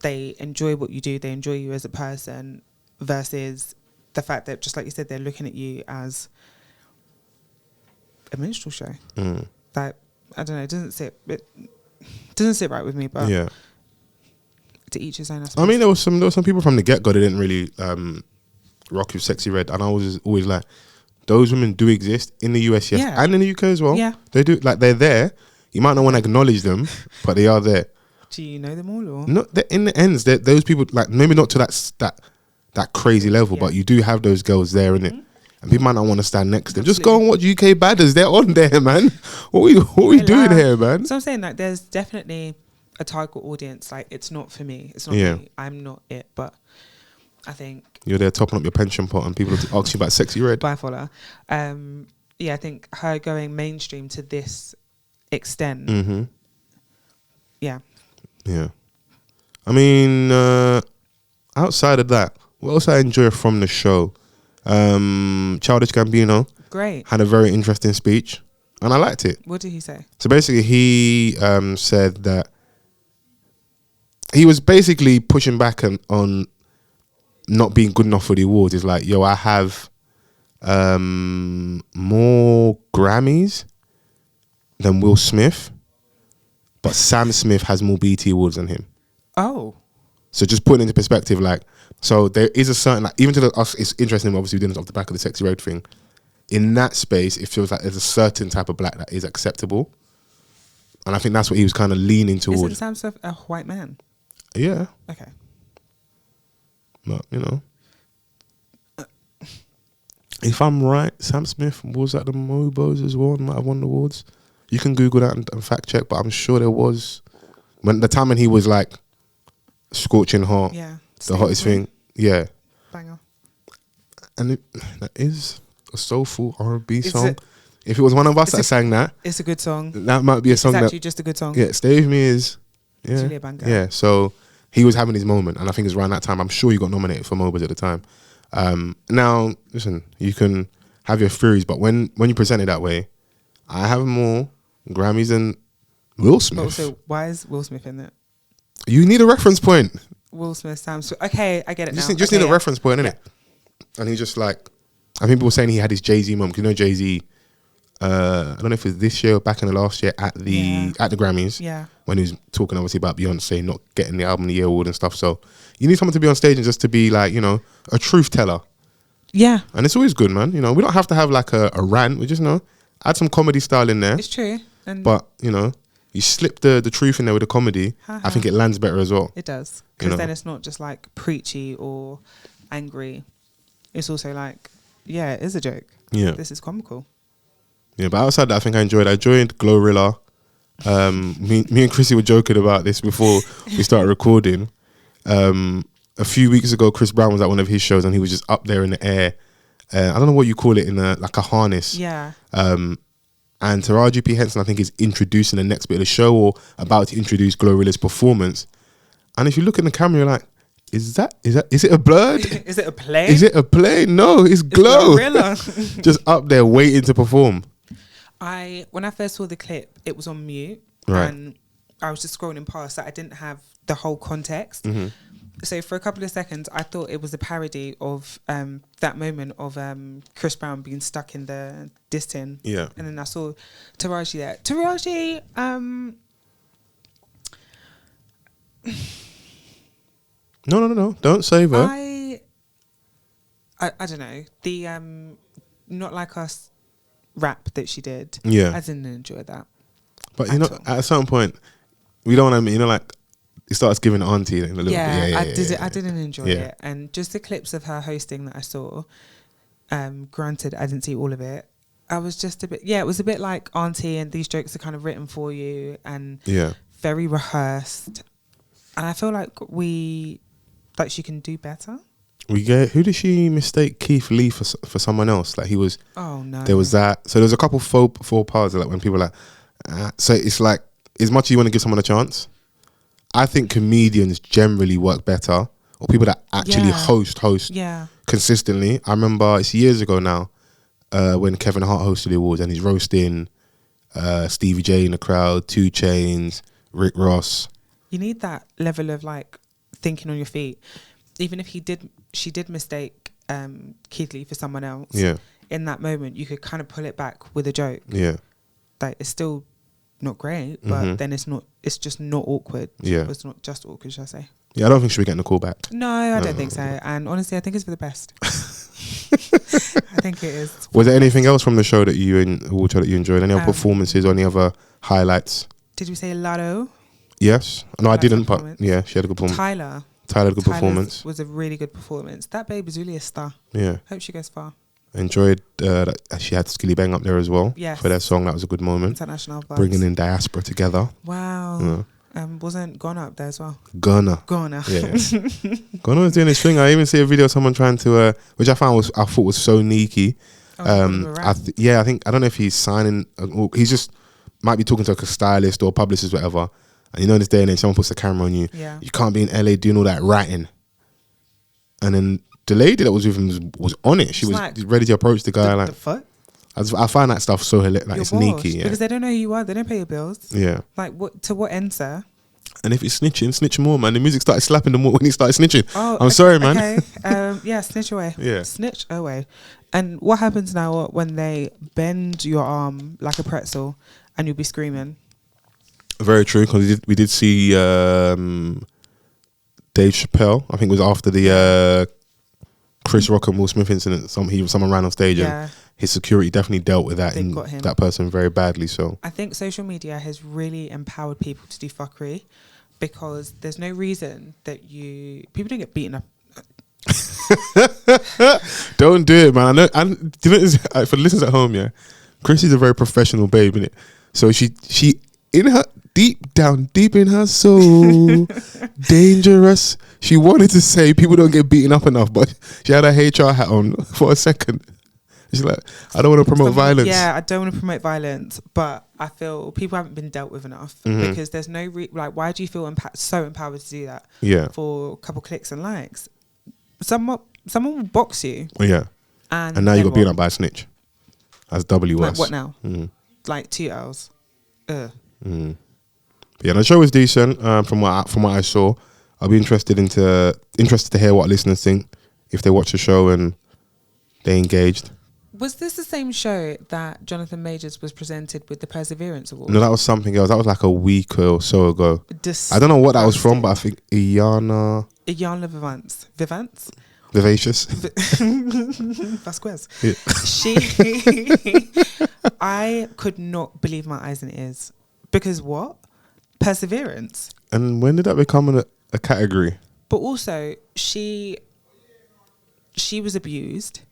they enjoy what you do, they enjoy you as a person, versus the fact that, just like you said, they're looking at you as a minstrel show? Like, I don't know. It doesn't sit right with me. But Yeah. to each his own. I mean, there was some people from the get go that didn't really rock with Sexy Red, and I was always like, those women do exist in the US, yes, and in the UK as well. Yeah, they do. Like, they're there. You might not want to acknowledge them, but they are there. Do you know them all, or no? In the ends, those people, like, maybe not to that crazy level, but you do have those girls there, innit? And people might not want to stand next to them. Just go and watch UK Badders. They're on there, man. What we doing here, man? So I'm saying, like, there's definitely a target audience. Like, it's not for me. It's not me. I'm not it. But I think you're there topping up your pension pot, and people ask you about Sexy Red. Bye, Fola. Yeah, I think her going mainstream to this extent. Mm-hmm. Yeah. Yeah. I mean, outside of that, what else I enjoy from the show? Childish Gambino. Great. Had a very interesting speech, and I liked it. What did he say? So basically, he said that he was basically pushing back on not being good enough for the awards. It's like, yo, I have more Grammys than Will Smith, but Sam Smith has more BET awards than him. Oh. So just putting into perspective, like, so there is a certain, like, even to us, it's interesting, obviously, we did it off the back of the Sexy Red thing. In that space, it feels like there's a certain type of black that is acceptable. And I think that's what he was kind of leaning towards. Isn't Sam Smith a white man? Yeah. Okay. But, you know, if I'm right, Sam Smith was at the Mobos as well and might have won the awards. You can Google that and fact check, but I'm sure there was. When the time when he was like scorching hot, the hottest thing. Yeah. Banger. And that is a soulful R&B song. If it was one of us that sang that, it's a good song. That might be a song. It's actually just a good song. Yeah, Stay With Me is. Yeah. It's really a banger. Yeah. So he was having his moment, and I think it's around that time. I'm sure he got nominated for Mobos at the time. Now, listen, you can have your theories, but when you present it that way, I have more Grammys than Will Smith. But also, why is Will Smith in it? You need a reference point. Will Smith, Sam Smith. Okay, I get it now. Just need a reference point, innit? And he's just like, I think people were saying he had his Jay-Z moment. You know, Jay-Z, I don't know if it was this year or back in the last year at the Grammys. Yeah. When he was talking obviously about Beyonce not getting the Album of the Year award and stuff. So you need someone to be on stage and just to be like, you know, a truth teller. Yeah. And it's always good, man. You know, we don't have to have like a rant. We just, you know, add some comedy style in there. It's true. But, you know, you slip the truth in there with the comedy. I think it lands better as well. It does. Because then it's not just like preachy or angry. It's also like, yeah, it is a joke. Yeah. This is comical. Yeah, but outside that, I think I joined Glorilla. Me and Chrissy were joking about this before we started recording. A few weeks ago, Chris Brown was at one of his shows and he was just up there in the air. I don't know what you call it, in like a harness. Yeah. And Taraji P. Henson, I think, is introducing the next bit of the show or about to introduce Glorilla's performance. And if you look in the camera, you're like, is it a bird? Is it a plane? Is it a plane? No, it's Glow. Glorilla. Just up there waiting to perform. When I first saw the clip, it was on mute. Right. And I was just scrolling past that. I didn't have the whole context. Mm-hmm. So for a couple of seconds, I thought it was a parody of that moment of Chris Brown being stuck in the diss tin. Yeah. And then I saw Taraji there. Taraji, No. Don't save her. I don't know. The Not Like Us rap that she did. Yeah. I didn't enjoy that. But, you know, at a certain point, we don't want to, you know, like, it starts giving auntie a little bit. I didn't enjoy it. And just the clips of her hosting that I saw, granted, I didn't see all of it. I was just a bit, it was a bit like auntie and these jokes are kind of written for you and very rehearsed. And I feel like she can do better. Who did she mistake Keith Lee for someone else? Like he was. Oh no. There was that. So there was a couple faux pas like when people are like, so it's like as much as you want to give someone a chance. I think comedians generally work better, or people that actually host consistently. I remember it's years ago now when Kevin Hart hosted the awards and he's roasting Stevie J in the crowd, 2 Chainz, Rick Ross. You need that level of like thinking on your feet. Even if she did mistake Keith Lee for someone else. Yeah. In that moment, you could kind of pull it back with a joke. Yeah. Like it's still not great, but then it's just not awkward. Yeah. It's not just awkward, should I say? Yeah, I don't think she'll be getting a call back. No, I don't think so. And honestly, I think it's for the best. I think it is. Was there anything else from the show that you enjoyed? Any other performances or any other highlights? Did we say Lotto? Yes. No, I didn't, but yeah, she had a good performance. Tyler had a good performance. Was a really good performance. That babe is really a star. Yeah. Hope she goes far. Enjoyed that she had Skilly Bang up there as well. Yes. For their song. That was a good moment. International vibes. Bringing in diaspora together. Wow. Wasn't Ghana up there as well? Ghana. Yeah. Ghana was doing his thing. I even see a video of someone trying to, which I thought was so neaky. I think I don't know if he's signing. He's just might be talking to a stylist or publicist, whatever. And in this day and age, someone puts a camera on you. Yeah. You can't be in LA doing all that writing. And then the lady that was with him was on it. She was like, ready to approach the guy. The fuck? I find that stuff so hilarious. Like, it's sneaky. Yeah. Because they don't know who you are. They don't pay your bills. Yeah. Like, to what end, sir? And if it's snitching, snitch more, man. The music started slapping the more when he started snitching. I'm sorry, man. Okay. Yeah, snitch away. Yeah. Snitch away. And what happens now when they bend your arm like a pretzel and you'll be screaming? Very true, because we did see Dave Chappelle. I think it was after the Chris Rock and Will Smith incident. Someone ran on stage and his security definitely dealt with that and that person very badly. So I think social media has really empowered people to do fuckery, because there's no reason that people don't get beaten up. Don't do it, man. I know, for the listeners at home, yeah, Chrissy's a very professional babe, innit? So she in her deep in her soul, dangerous. She wanted to say people don't get beaten up enough, but she had her HR hat on for a second. She's like, I don't want to promote violence. Yeah, I don't want to promote violence, but I feel people haven't been dealt with enough, because there's no why do you feel so empowered to do that? Yeah, for a couple clicks and likes. Someone will box you. Yeah, and now you got beaten up by a snitch. That's doubly worse. Like, what now? Like 2 hours. Yeah, the show was decent. From what I saw, I'll be interested to hear what listeners think if they watch the show and they engaged. Was this the same show that Jonathan Majors was presented with the Perseverance Award? No, that was something else. That was like a week or so ago. I don't know what that was from, but I think Iana Vivance? Vivacious. Vasquez. Yeah. I could not believe my eyes and ears. Because what? Perseverance. And when did that become a category? But also, she was abused.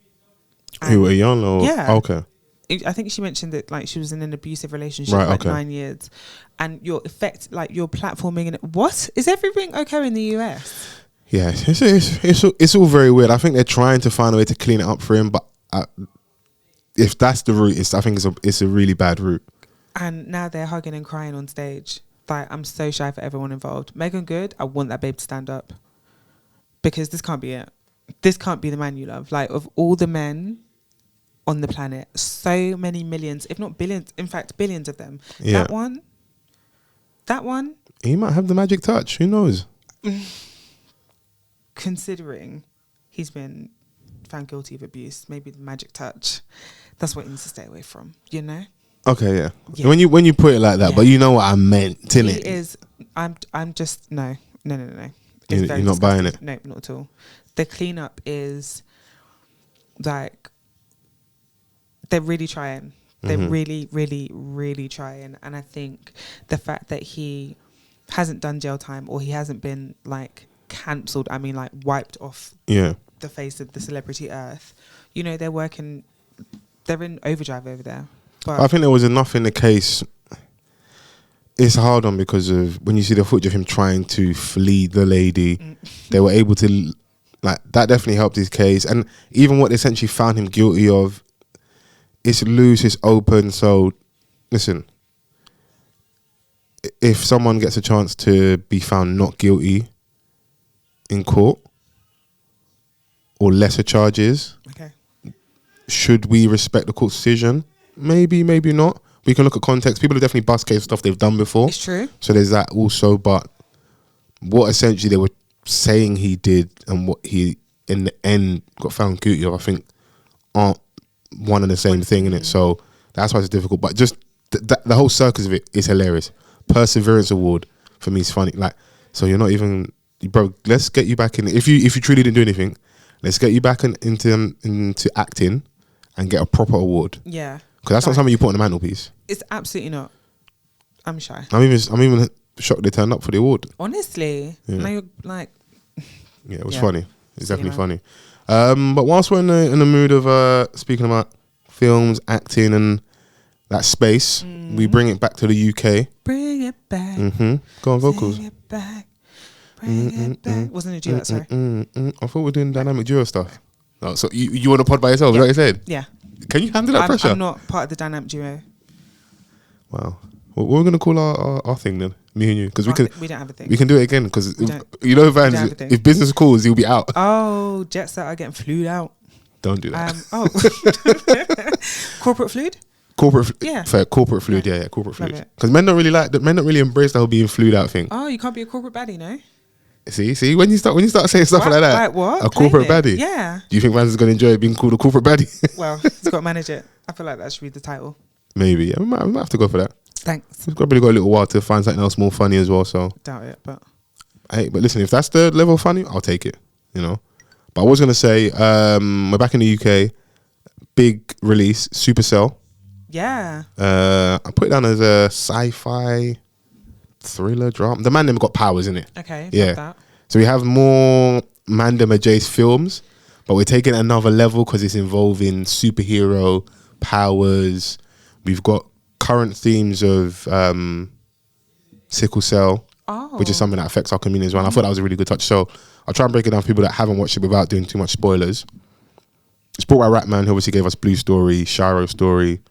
Who, Iana? Yeah. Okay. I think she mentioned that like she was in an abusive relationship for 9 years, and your platforming and what is everything okay in the US? Yeah, it's all very weird. I think they're trying to find a way to clean it up for him, but if that's the route, I think it's a really bad route. And now they're hugging and crying on stage. Like, I'm so shy for everyone involved. Megan Good, I want that babe to stand up, because this can't be it. This can't be the man you love. Like, of all the men on the planet, so many millions, if not billions, in fact billions of them. Yeah. That one. He might have the magic touch. Who knows? Considering he's been found guilty of abuse, maybe the magic touch. That's what he needs to stay away from. You know. Okay, yeah. When you put it like that, but you know what I meant, innit? It is. I'm just no. You're not buying it. No, not at all. The cleanup is like they're really trying. They're really, really, really trying. And I think the fact that he hasn't done jail time, or he hasn't been like cancelled, I mean like wiped off the face of the celebrity earth, you know, they're in overdrive over there. But I think there was enough in the case. It's a hard one because of when you see the footage of him trying to flee the lady, they were able to, like, that definitely helped his case. And even what they essentially found him guilty of, it's loose, it's open. So, listen, if someone gets a chance to be found not guilty in court or lesser charges, should we respect the court's decision? Maybe, maybe not. We can look at context. People have definitely bust case stuff they've done before. It's true. So there's that also. But what essentially they were saying he did and what he in the end got found guilty of, I think, aren't one and the same thing in it. So that's why it's difficult. But just the whole circus of it is hilarious. Perseverance award for me is funny. Like, so you're not even, bro. Let's get you back in. If you truly didn't do anything, let's get you back into acting and get a proper award. Yeah, because that's not something you put on the mantelpiece. It's absolutely not. I'm shy. I'm even shocked they turned up for the award. Honestly, now you're like, yeah, it was funny. It's definitely funny. But whilst we're in the mood of speaking about films, acting, and that space, we bring it back to the UK. Bring it back. Go on, vocals. Bring it back. Bring it back. Wasn't a duet, sorry. I thought we were doing dynamic duo stuff. Oh, so you want to pod by yourself? Is that what you said? Yeah. Can you handle that pressure? I'm not part of the dynamic duo. Wow. Well, what are we going to call our thing then? Me and you, because we don't have a thing. We can do it again because Vans. If business calls, he'll be out. Oh, jet set are getting flued out. Don't do that. Corporate fluid. Fair. Corporate fluid. Yeah, corporate fluid. Because men don't really embrace the whole being flued out thing. Oh, you can't be a corporate baddie, no? See, when you start saying stuff like that, like what? A corporate baddie. Yeah. Do you think Vans is going to enjoy being called a corporate baddie? Well, he's got to manage it. I feel like that should be the title. Maybe. Yeah, we might have to go for that. Thanks. We've probably got a little while to find something else more funny as well. So doubt it, but but listen, if that's the level of funny, I'll take it. You know. But I was gonna say, we're back in the UK. Big release, Supacell. Yeah. I put it down as a sci-fi thriller drama. The Mandem got powers in it. Okay. Yeah. That. So we have more Mandem adjacent films, but we're taking it another level because it's involving superhero powers. We've got current themes of sickle cell, which is something that affects our community as well. And I thought that was a really good touch. So I'll try and break it down for people that haven't watched it without doing too much spoilers. It's brought by Ratman, who obviously gave us Blue Story, Shiro Story,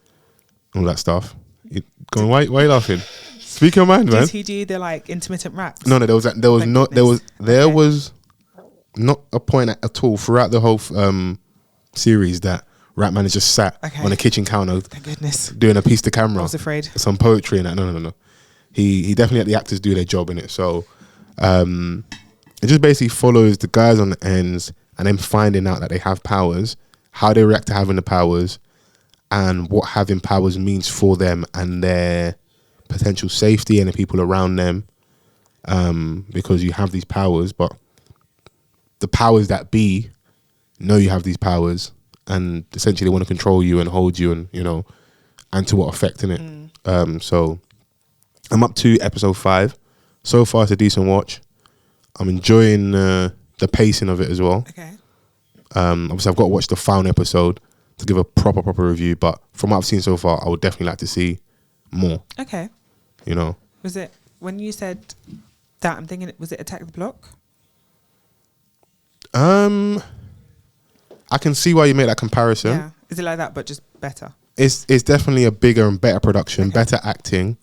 all that stuff. Why are you laughing? Speak your mind, man. Does he do the like intermittent raps? No, there was not a point at all throughout the whole series that Ratman is just sat on a kitchen counter. Thank goodness. Doing a piece to camera. I was afraid. Some poetry and that. No. He definitely let the actors do their job in it. So it just basically follows the guys on the ends and them finding out that they have powers, how they react to having the powers, and what having powers means for them and their potential safety and the people around them. Because you have these powers, but the powers that be know you have these powers and essentially they want to control you and hold you and, and to what effect in it. So I'm up to episode 5. So far it's a decent watch. I'm enjoying the pacing of it as well. Okay. Obviously I've got to watch the final episode to give a proper review, but from what I've seen so far, I would definitely like to see more. Okay. Was it, when you said that, I'm thinking, was it Attack the Block? I can see why you make that comparison. Yeah. Is it like that, but just better? It's definitely a bigger and better production, better acting.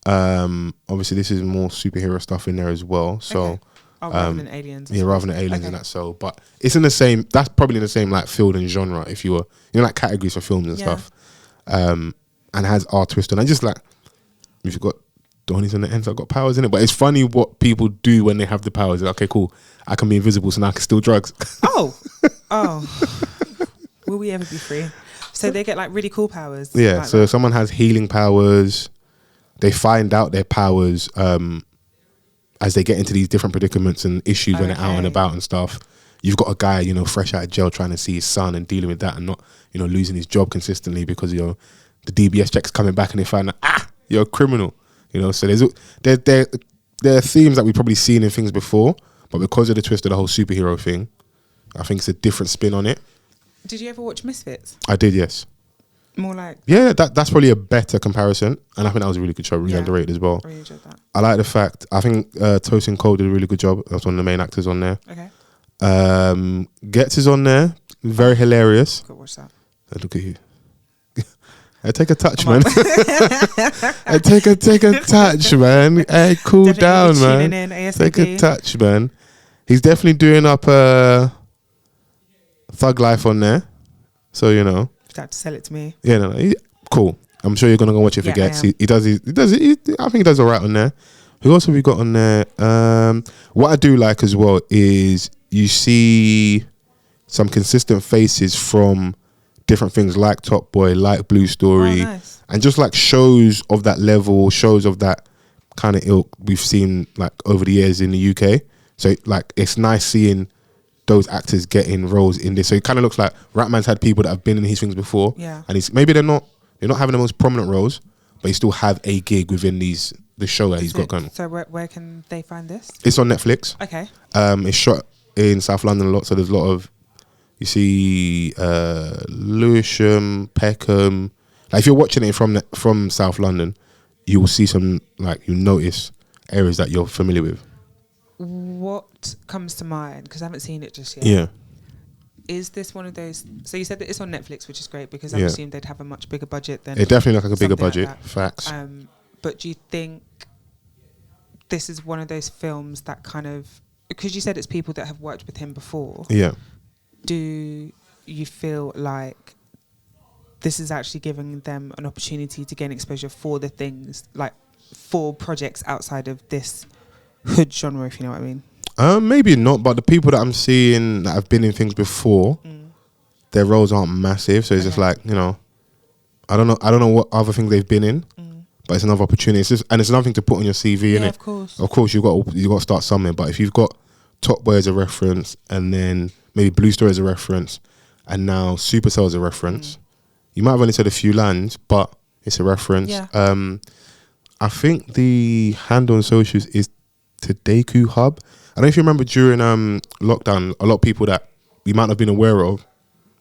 Obviously this is more superhero stuff in there as well. So rather than aliens. Yeah, rather than aliens and that. So, but it's in the same. That's probably in the same like field and genre. If you were, like categories for films and stuff. And has our twist on. And just like if you've got Donnie's on the ends, I've got powers in it. But it's funny what people do when they have the powers. Okay, cool. I can be invisible, so now I can steal drugs. Oh. Will we ever be free? So they get like really cool powers. Yeah. Like so that. Someone has healing powers. They find out their powers as they get into these different predicaments and issues when they're out and about and stuff. You've got a guy, fresh out of jail trying to see his son and dealing with that and not, losing his job consistently because, the DBS check's coming back and they find out, you're a criminal. So there are themes that we've probably seen in things before, but because of the twist of the whole superhero thing, I think it's a different spin on it. Did you ever watch Misfits? I did, yes. More like... Yeah, that's probably a better comparison. And I think that was a really good show, really underrated as well. I really enjoyed that. I like the fact, I think Tosin Cole did a really good job. That's one of the main actors on there. Okay. Getz is on there. Very hilarious. Go watch that. Look at you. I take a touch, man. I take a touch, man. Hey, cool Definitely down, man. Take a touch, man. He's definitely doing up Thug Life on there. So, You'd have to sell it to me. Yeah, no. Cool. I'm sure you're going to go watch it for Getz. He does, I think he does all right on there. Who else have we got on there? What I do like as well is you see some consistent faces from different things like Top Boy, like Blue Story, nice. and just like shows of that level, shows of that kind of ilk we've seen like over the years in the UK. So like it's nice seeing those actors getting roles in this. So it kind of looks like Ratman's had people that have been in his things before, Yeah. and he's maybe they're not having the most prominent roles, but he still have a gig within the show that he's got going. So where can they find this? It's on Netflix. Okay. It's shot in South London a lot, so there's a lot of, you see Lewisham, Peckham. Like if you're watching it from South London, you will see some, like, you notice areas that you're familiar with. What comes to mind, because I haven't seen it just yet. Yeah. Is this one of those? So you said that it's on Netflix, which is great because I assume they'd have a much bigger budget than. It definitely looks like a bigger budget. Like Facts. But do you think this is one of those films that kind of, because you said it's people that have worked with him before? Yeah. Do you feel like this is actually giving them an opportunity to gain exposure for the things, like for projects outside of this hood genre, if you know what I mean? Maybe not, but the people that I'm seeing that have been in things before, their roles aren't massive, so it's just like, you know, I don't know what other things they've been in, but it's another opportunity. It's just, and it's another thing to put on your CV, innit? Of course, you got to start somewhere. But if you've got Top Boy as a reference, and then maybe Blue Story as a reference, and now Supacell as a reference, you might have only said a few lines, but it's a reference. Yeah. I think the handle on socials is Todeku Hub. I don't know if you remember during lockdown, a lot of people that we might not have been aware of,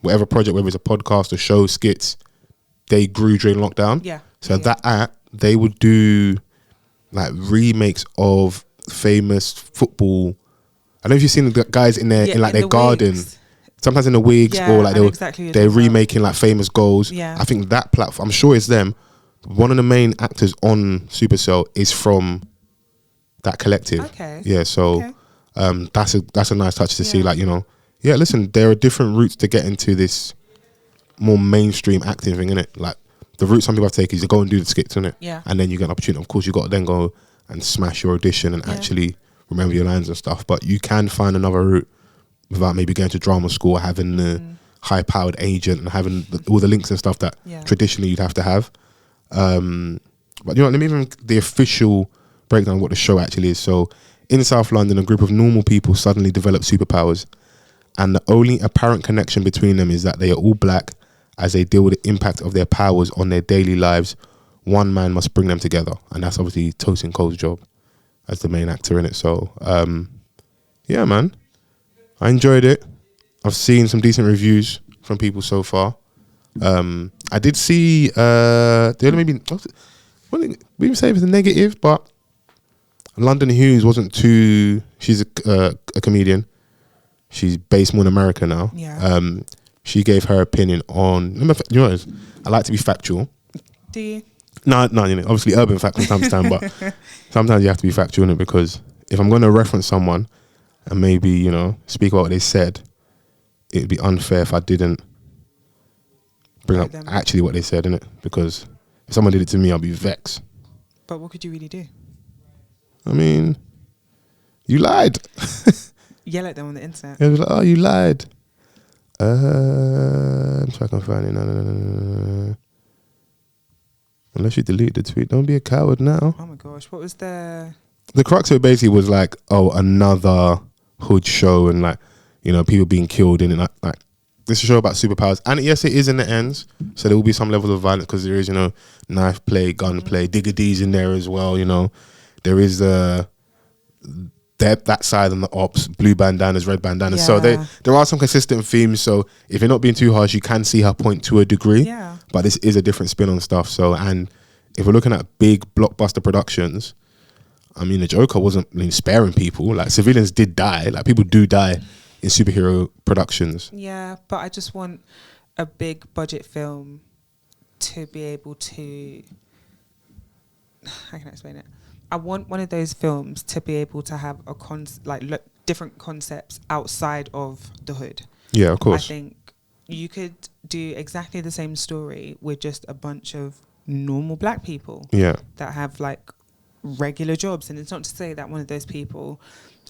whatever project, whether it's a podcast, a show, skits, they grew during lockdown. Yeah. So that app, they would do like remakes of famous football. I don't know if you've seen the guys in their in their garden. Wigs. Sometimes in the wigs, or like they're remaking like famous goals. Yeah. I think that platform, I'm sure it's them. One of the main actors on Supercell is from that collective. Okay. Yeah, so that's a nice touch to see, like, you know, listen, there are different routes to get into this more mainstream acting thing, innit? Like the route some people have taken is to go and do the skits, innit? Yeah. And then you get an opportunity. Of course, you got to then go and smash your audition and actually remember your lines and stuff. But you can find another route without maybe going to drama school, or having the high-powered agent and having all the links and stuff that traditionally you'd have to have. But you know, let me even the official breakdown of what the show actually is. So in South London, a group of normal people suddenly develop superpowers, and the only apparent connection between them is that they are all black. As they deal with the impact of their powers on their daily lives, one man must bring them together, and that's obviously Tosin Cole's job as the main actor in it. So yeah, man, I enjoyed it. I've seen some decent reviews from people so far. I did see the only maybe we even say it was a negative, but London Hughes wasn't too. She's a comedian. She's based more in America now. Yeah. She gave her opinion on. You know what? I like to be factual. Do you? No. You know, obviously, urban fact from time to time, but sometimes you have to be factual in it, because if I'm going to reference someone and maybe, you know, speak about what they said, it'd be unfair if I didn't bring up actually what they said, innit? Because if someone did it to me, I'll be vexed. But what could you really do? I mean, you lied. Yell at them on the internet. It was like, oh, you lied. I'm trying to find it. No. Unless you delete the tweet, don't be a coward now. Oh my gosh, what was the crux of it basically was like, oh, another hood show, and like, you know, people being killed in it. Like this is a show about superpowers, and yes, it is in the ends. So there will be some levels of violence, because there is, you know, knife play, gun play, Digger D's in there as well. You know, there is that side and the ops, blue bandanas, red bandanas. Yeah. So there are some consistent themes. So if you're not being too harsh, you can see her point to a degree. Yeah. But this is a different spin on stuff. So, and if we're looking at big blockbuster productions, I mean, the Joker wasn't sparing people. Like, civilians did die. Like, people do die in superhero productions. Yeah, but I just want a big budget film to be able to. How can I explain it? I want one of those films to be able to have different concepts outside of the hood. Yeah, of course. I think you could do exactly the same story with just a bunch of normal black people. Yeah. That have like regular jobs, and it's not to say that one of those people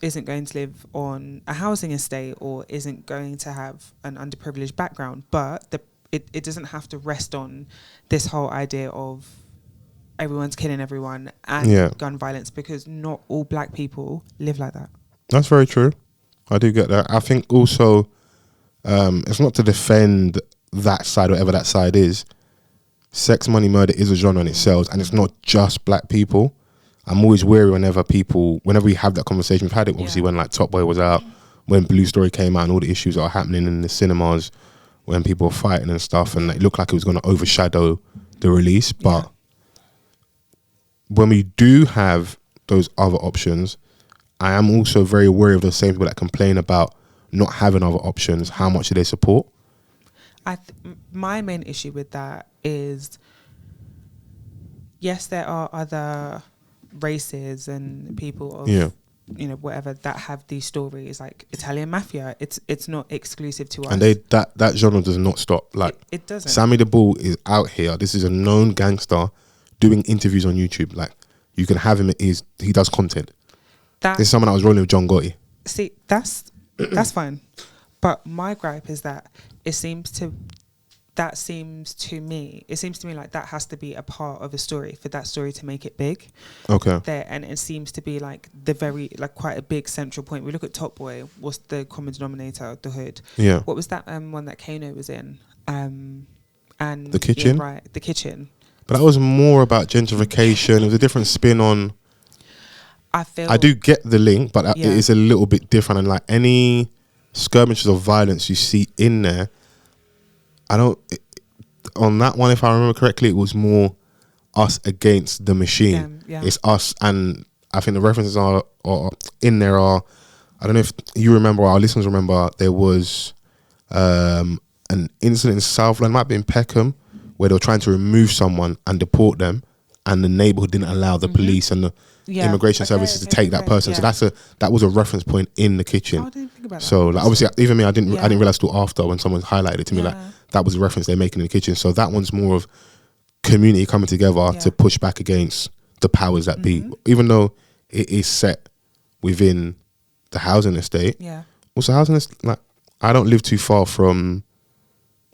isn't going to live on a housing estate or isn't going to have an underprivileged background, but it doesn't have to rest on this whole idea of everyone's killing everyone and gun violence, because not all black people live like that. That's very true. I do get that. I think also it's not to defend that side, whatever that side is. Sex, money, murder is a genre in itself, and it's not just black people. I'm always wary whenever we have that conversation. We've had it obviously when like Top Boy was out, when Blue Story came out, and all the issues that are happening in the cinemas when people are fighting and stuff, and it looked like it was going to overshadow the release. But when we do have those other options, I am also very wary of those same people that complain about not having other options. How much do they support? My main issue with that is, yes, there are other races and people of you know, whatever, that have these stories, like Italian mafia. It's not exclusive to us. And that genre does not stop. Like, it doesn't. Sammy the Bull is out here. This is a known gangster doing interviews on YouTube. Like, you can have him. He does content. This is someone that was rolling with John Gotti. See, that's fine. But my gripe is that it seems to me like that has to be a part of a story for that story to make it big. Okay. And it seems to be like quite a big central point. We look at Top Boy. What's the common denominator? The hood. Yeah. What was that one that Kano was in? And The Kitchen. Yeah, right, The Kitchen. But that was more about gentrification. It was a different spin on. I do get the link, but it is a little bit different. And like any skirmishes of violence you see in there, on that one, if I remember correctly, it was more us against the machine. It's us, and I think the references are in there are, I don't know if you remember, or our listeners remember, there was an incident in South London, might be in Peckham, where they were trying to remove someone and deport them, and the neighbourhood didn't allow the police and the immigration services to take that person. So that was a reference point in The Kitchen. I didn't think about that. So like, obviously, even me, I didn't realize till after when someone highlighted it to me, like that was a reference they're making in The Kitchen. So that one's more of community coming together to push back against the powers that be, even though it is set within the housing estate. Yeah. Also, housing estate, like, I don't live too far from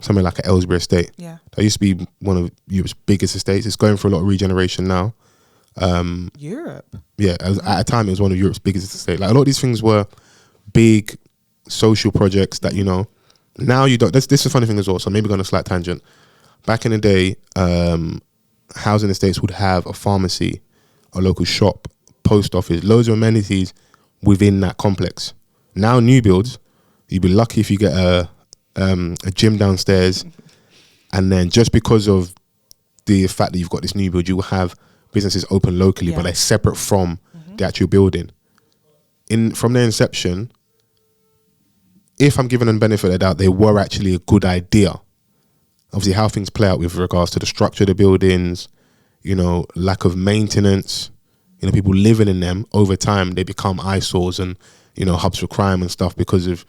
somewhere like an Ellesbury estate. Yeah. That used to be one of Europe's biggest estates. It's going through a lot of regeneration now. Europe? Yeah, at a time it was one of Europe's biggest estates. Like, a lot of these things were big social projects that, you know, now you don't. This is a funny thing as well, so maybe going on a slight tangent. Back in the day, housing estates would have a pharmacy, a local shop, post office, loads of amenities within that complex. Now new builds, you'd be lucky if you get a gym downstairs, and then just because of the fact that you've got this new build, you will have businesses open locally, but they're separate from the actual building. From their inception, if I'm giving them benefit of the doubt, they were actually a good idea. Obviously, how things play out with regards to the structure of the buildings, you know, lack of maintenance, you know, people living in them, over time, they become eyesores and, you know, hubs for crime and stuff because of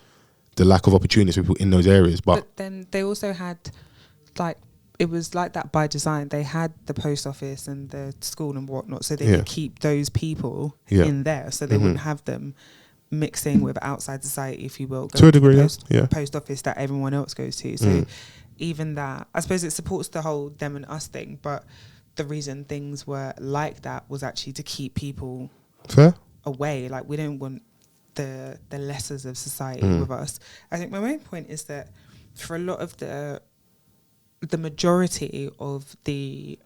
the lack of opportunities for people in those areas. But then they also had, like, it was like that by design. They had the post office and the school and whatnot, so they could keep those people in there, so they wouldn't have them mixing with outside society, if you will, to a degree, post office that everyone else goes to. So even that, I suppose it supports the whole them and us thing, but the reason things were like that was actually to keep people away. Like, we don't want the lessers of society with us. I think my main point is that for a lot of the majority of the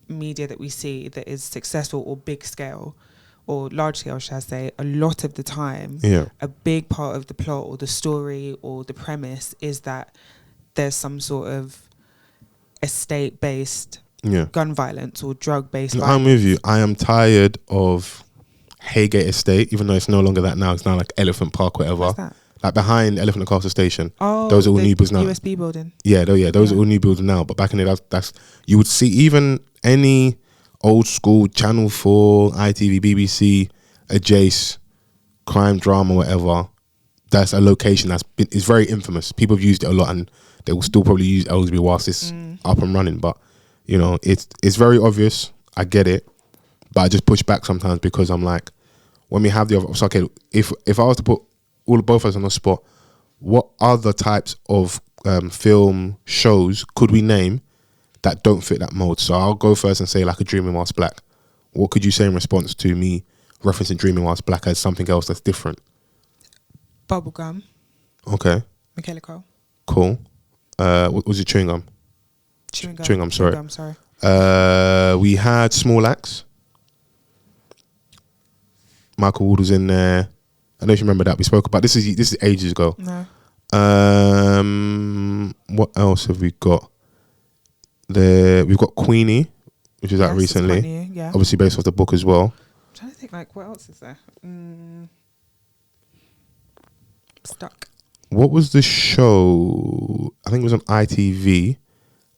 media that we see that is successful or big scale or large scale, should I say, a lot of the time, a big part of the plot or the story or the premise is that there's some sort of estate-based gun violence or drug-based violence. I'm with you. I am tired of Haygate Estate, even though it's no longer that now. It's now like Elephant Park, whatever. What's that? Like behind Elephant and Castle Station. Oh, those are all new builds now. USB building. Those are all new builds now. But back in the day, that's you would see even any old school Channel 4, ITV, BBC, adjacent crime drama, whatever. That's a location it's very infamous. People have used it a lot, and they will still probably use Ellesbury whilst it's up and running. But you know, it's very obvious. I get it, but I just push back sometimes because I'm like, when we have the other. So okay, if I was to put both of us on the spot, what other types of film shows could we name that don't fit that mold? So I'll go first and say like a Dreaming Whilst Black. What could you say in response to me referencing Dreaming Whilst Black as something else that's different? Bubblegum. Okay. Michaela Cole. Cool. What was it? Chewing gum. Chewing gum. Chewing gum. Sorry. Chewing gum, sorry. We had Small Axe. Michael Ward was in there. I know you remember that. We spoke about this is ages ago. No. What else have we got? We've got Queenie, which is out recently. Quite new, yeah. Obviously based off the book as well. I'm trying to think, like, what else is there? Stuck. What was the show? I think it was on ITV,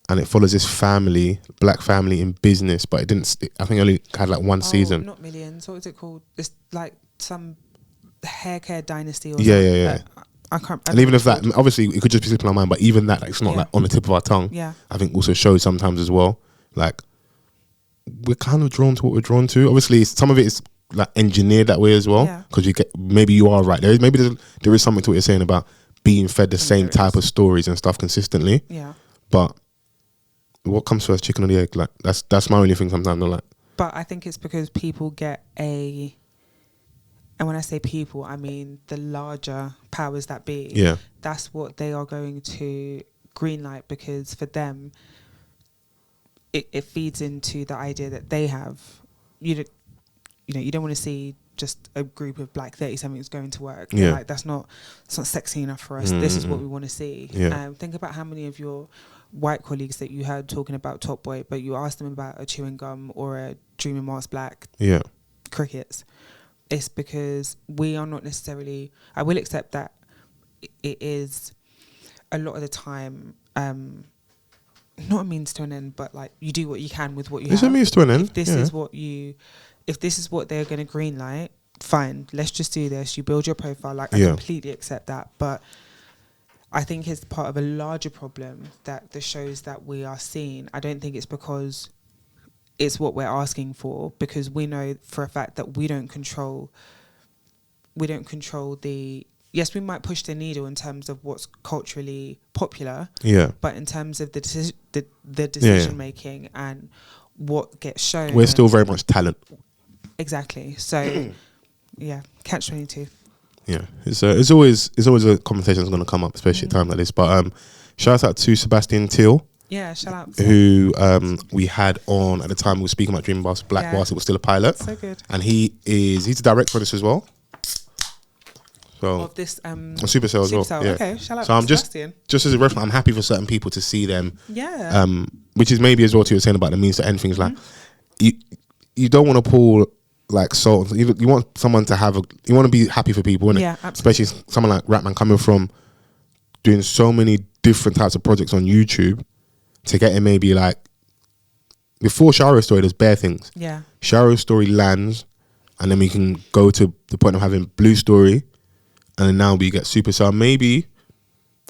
and it follows this family, black family in business, but it didn't. I think it only had like one season. Not Millions. What was it called? It's like some hair care dynasty or Yeah. something. I can't. And even if that, obviously, it could just be slipping our mind, but even that, like, it's not like on the tip of our tongue. Yeah. I think also shows sometimes as well. Like, we're kind of drawn to what we're drawn to. Obviously, some of it is like engineered that way as well, because you get, maybe you are right. There is something to what you're saying about being fed the same type of stories and stuff consistently. Yeah. But what comes first, chicken or the egg? Like, that's my only thing sometimes. I'm like, but I think it's because people get and when I say people, I mean the larger powers that be. Yeah. That's what they are going to greenlight, because for them, it feeds into the idea that they have. You don't want to see just a group of black 30-somethings going to work. Yeah. Like, it's not sexy enough for us. This is what we want to see. Yeah. Think about how many of your white colleagues that you heard talking about Top Boy, but you asked them about a chewing gum or a Dreaming Whilst Black. Yeah. Crickets. It's because we are not necessarily. I will accept that it is a lot of the time not a means to an end, but like, you do what you can with what you have. It's a means to an end. If this is what they're going to greenlight, fine. Let's just do this. You build your profile. Like, I completely accept that, but I think it's part of a larger problem that the shows that we are seeing. I don't think it's because it's what we're asking for, because we know for a fact that we don't control the. Yes, we might push the needle in terms of what's culturally popular. Yeah. But in terms of the decision making and what gets shown, we're still very much talent. Exactly. So, yeah, catch-22. Yeah, it's always a conversation that's going to come up, especially at a time like this. But shout out to Sebastian Teal. Yeah, shout out. Who we had on at the time we were speaking about Dreaming Whilst Black whilst it was still a pilot. So good. And he's the director of this as well. So of this on Supacell as well. Yeah. Okay, shout out so to Sebastian. just as a reference, I'm happy for certain people to see them. Yeah. Which is maybe as well to you were saying about the means to end things. Like, you don't want to pull like salt. You want someone to you want to be happy for people, innit? Yeah, absolutely. Especially someone like Ratman coming from doing so many different types of projects on YouTube to get him maybe like before Sharo's story, there's bare things. Yeah. Sharo's story lands, and then we can go to the point of having Blue Story, and then now we get Supercell. Maybe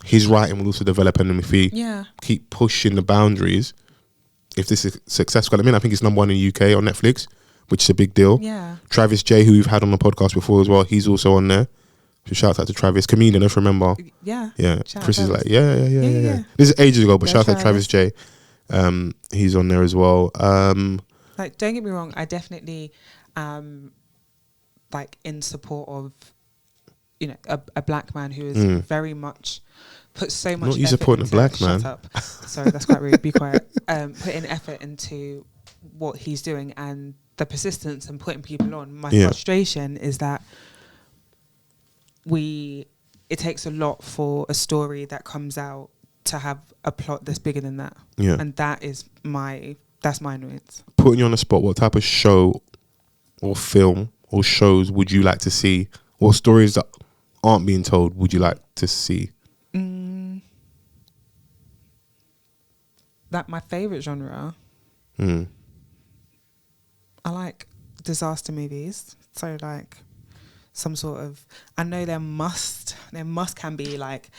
his writing will also develop, and if we keep pushing the boundaries, if this is successful, I think it's number 1 in the UK on Netflix, which is a big deal. Yeah. Travis J, who we've had on the podcast before as well, he's also on there. So shout out to Travis, comedian, if you remember. Yeah. Yeah. Chris is like, yeah. This is ages ago, but shout out to Travis J. He's on there as well. Like, don't get me wrong, I definitely like in support of, a black man who is very much put so much. Not you supporting a black man. Shut up. Sorry, that's quite rude. Be quiet. Putting effort into what he's doing and the persistence and putting people on. My frustration is that it takes a lot for a story that comes out to have a plot that's bigger than that. Yeah. And that's my annoyance. Putting you on the spot, what type of show or film or shows would you like to see? What stories that aren't being told would you like to see? That my favourite genre. I like disaster movies. So like some sort of, I know there can be like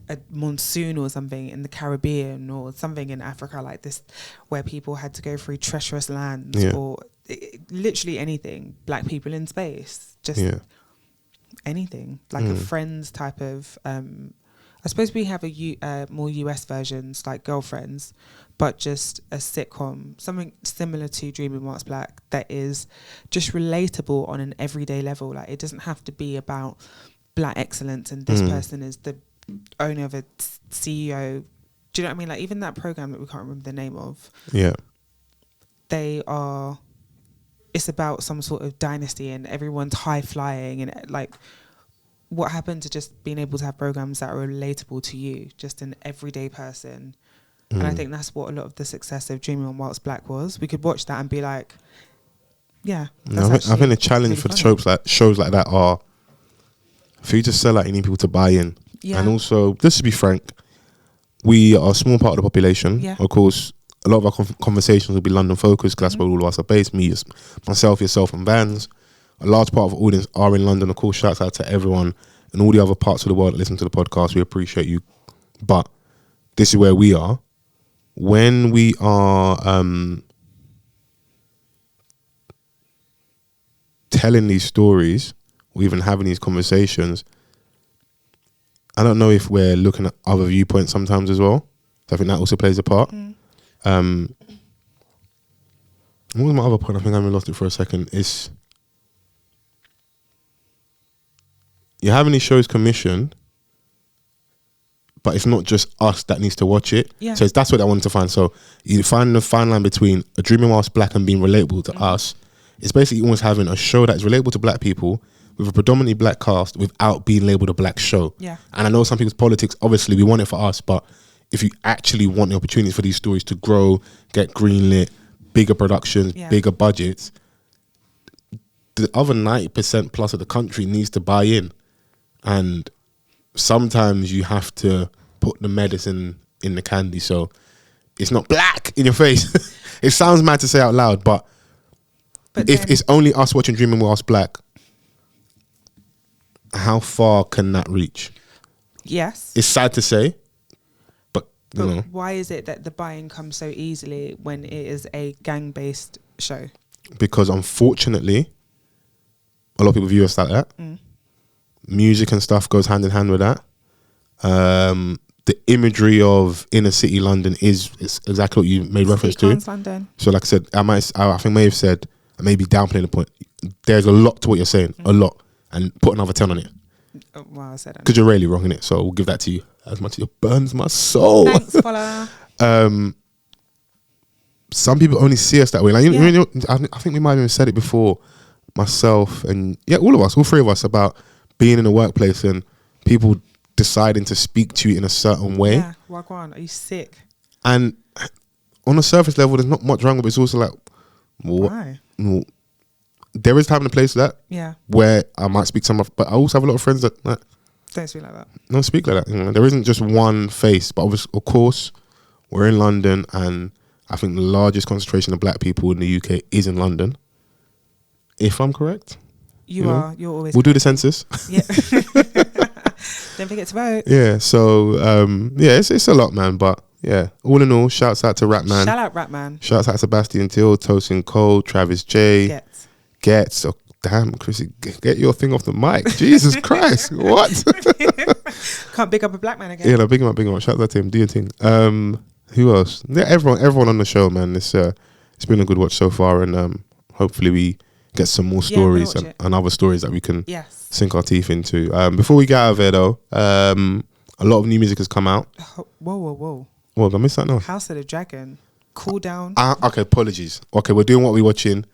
a monsoon or something in the Caribbean or something in Africa like this, where people had to go through treacherous lands or literally anything. Black people in space, just anything, like a Friends type of I suppose we have more US versions like Girlfriends, but just a sitcom, something similar to Dreaming Whilst Black that is just relatable on an everyday level. Like, it doesn't have to be about black excellence and this person is the owner of a CEO. Do you know what I mean? Like, even that program that we can't remember the name of. Yeah. It's about some sort of dynasty and everyone's high flying, and like, what happened to just being able to have programs that are relatable to you, just an everyday person. And I think that's what a lot of the success of Dreaming Whilst Black was. We could watch that and be like, yeah. I think the challenge really for the shows like that are, for you to sell out, you need people to buy in. Yeah. And also, just to be frank, we are a small part of the population. Yeah. Of course, a lot of our conversations will be London focused because that's where all of us are based. Me, myself, yourself, and Vans. A large part of the audience are in London. Of course, shouts out to everyone and all the other parts of the world that listen to the podcast. We appreciate you. But this is where we are. When we are telling these stories or even having these conversations, I don't know if we're looking at other viewpoints sometimes as well. So I think that also plays a part. What was my other point? I think I lost it for a second. It's you're having these shows commissioned, but it's not just us that needs to watch it. Yeah. So that's what I wanted to find. So you find the fine line between a Dreaming Whilst Black and being relatable to us. It's basically almost having a show that is relatable to black people with a predominantly black cast without being labelled a black show. Yeah. And I know some people's politics, obviously we want it for us, but if you actually want the opportunities for these stories to grow, get greenlit, bigger productions, bigger budgets, the other 90% plus of the country needs to buy in. And sometimes you have to put the medicine in the candy, so it's not black in your face. It sounds mad to say out loud, but if it's only us watching Dreaming Whilst Black, how far can that reach? Yes. It's sad to say, but you know. Why is it that the buy-in comes so easily when it is a gang-based show? Because unfortunately, a lot of people view us like that. Music and stuff goes hand in hand with that. The imagery of inner city London is exactly what you made reference to. London. So like I said, I think I may have said, maybe downplaying the point. There's a lot to what you're saying, a lot, and put another 10 on it. Oh, wow, I said that. Because you're rarely wrong in it, so we'll give that to you as much as it burns my soul. Thanks, Paula. Some people only see us that way. Like, you know, I think we might have even said it before, myself and all of us, all three of us, about being in a workplace and people deciding to speak to you in a certain way. Yeah, Wagwan, are you sick? And on a surface level, there's not much wrong, but it's also like, why? Well, there is time and a place for that. Yeah. Where I might speak to someone, but I also have a lot of friends that don't speak like that. Don't speak like that. You know, there isn't just one face, but obviously, of course, we're in London, and I think the largest concentration of black people in the UK is in London. If I'm correct. You are. You're always. We'll do the census. Yeah. Don't forget to vote. Yeah. So it's a lot, man. But yeah, all in all, shouts out to Ratman. Shout out Ratman. Shouts out to Sebastian Till, Tosin Cole, Travis J. Gets. Oh, damn, Chrissy, get your thing off the mic. Jesus Christ, what? Can't big up a black man again. Yeah, no, big him up. Shout out to him. Do your thing. Who else? Yeah, everyone on the show, man. It's been a good watch so far, and hopefully we get some more stories and other stories that we can sink our teeth into. Before we get out of here, though, a lot of new music has come out. Whoa. What, I missed that now? House of the Dragon. Cool down. Okay, apologies. Okay, we're doing what we're watching.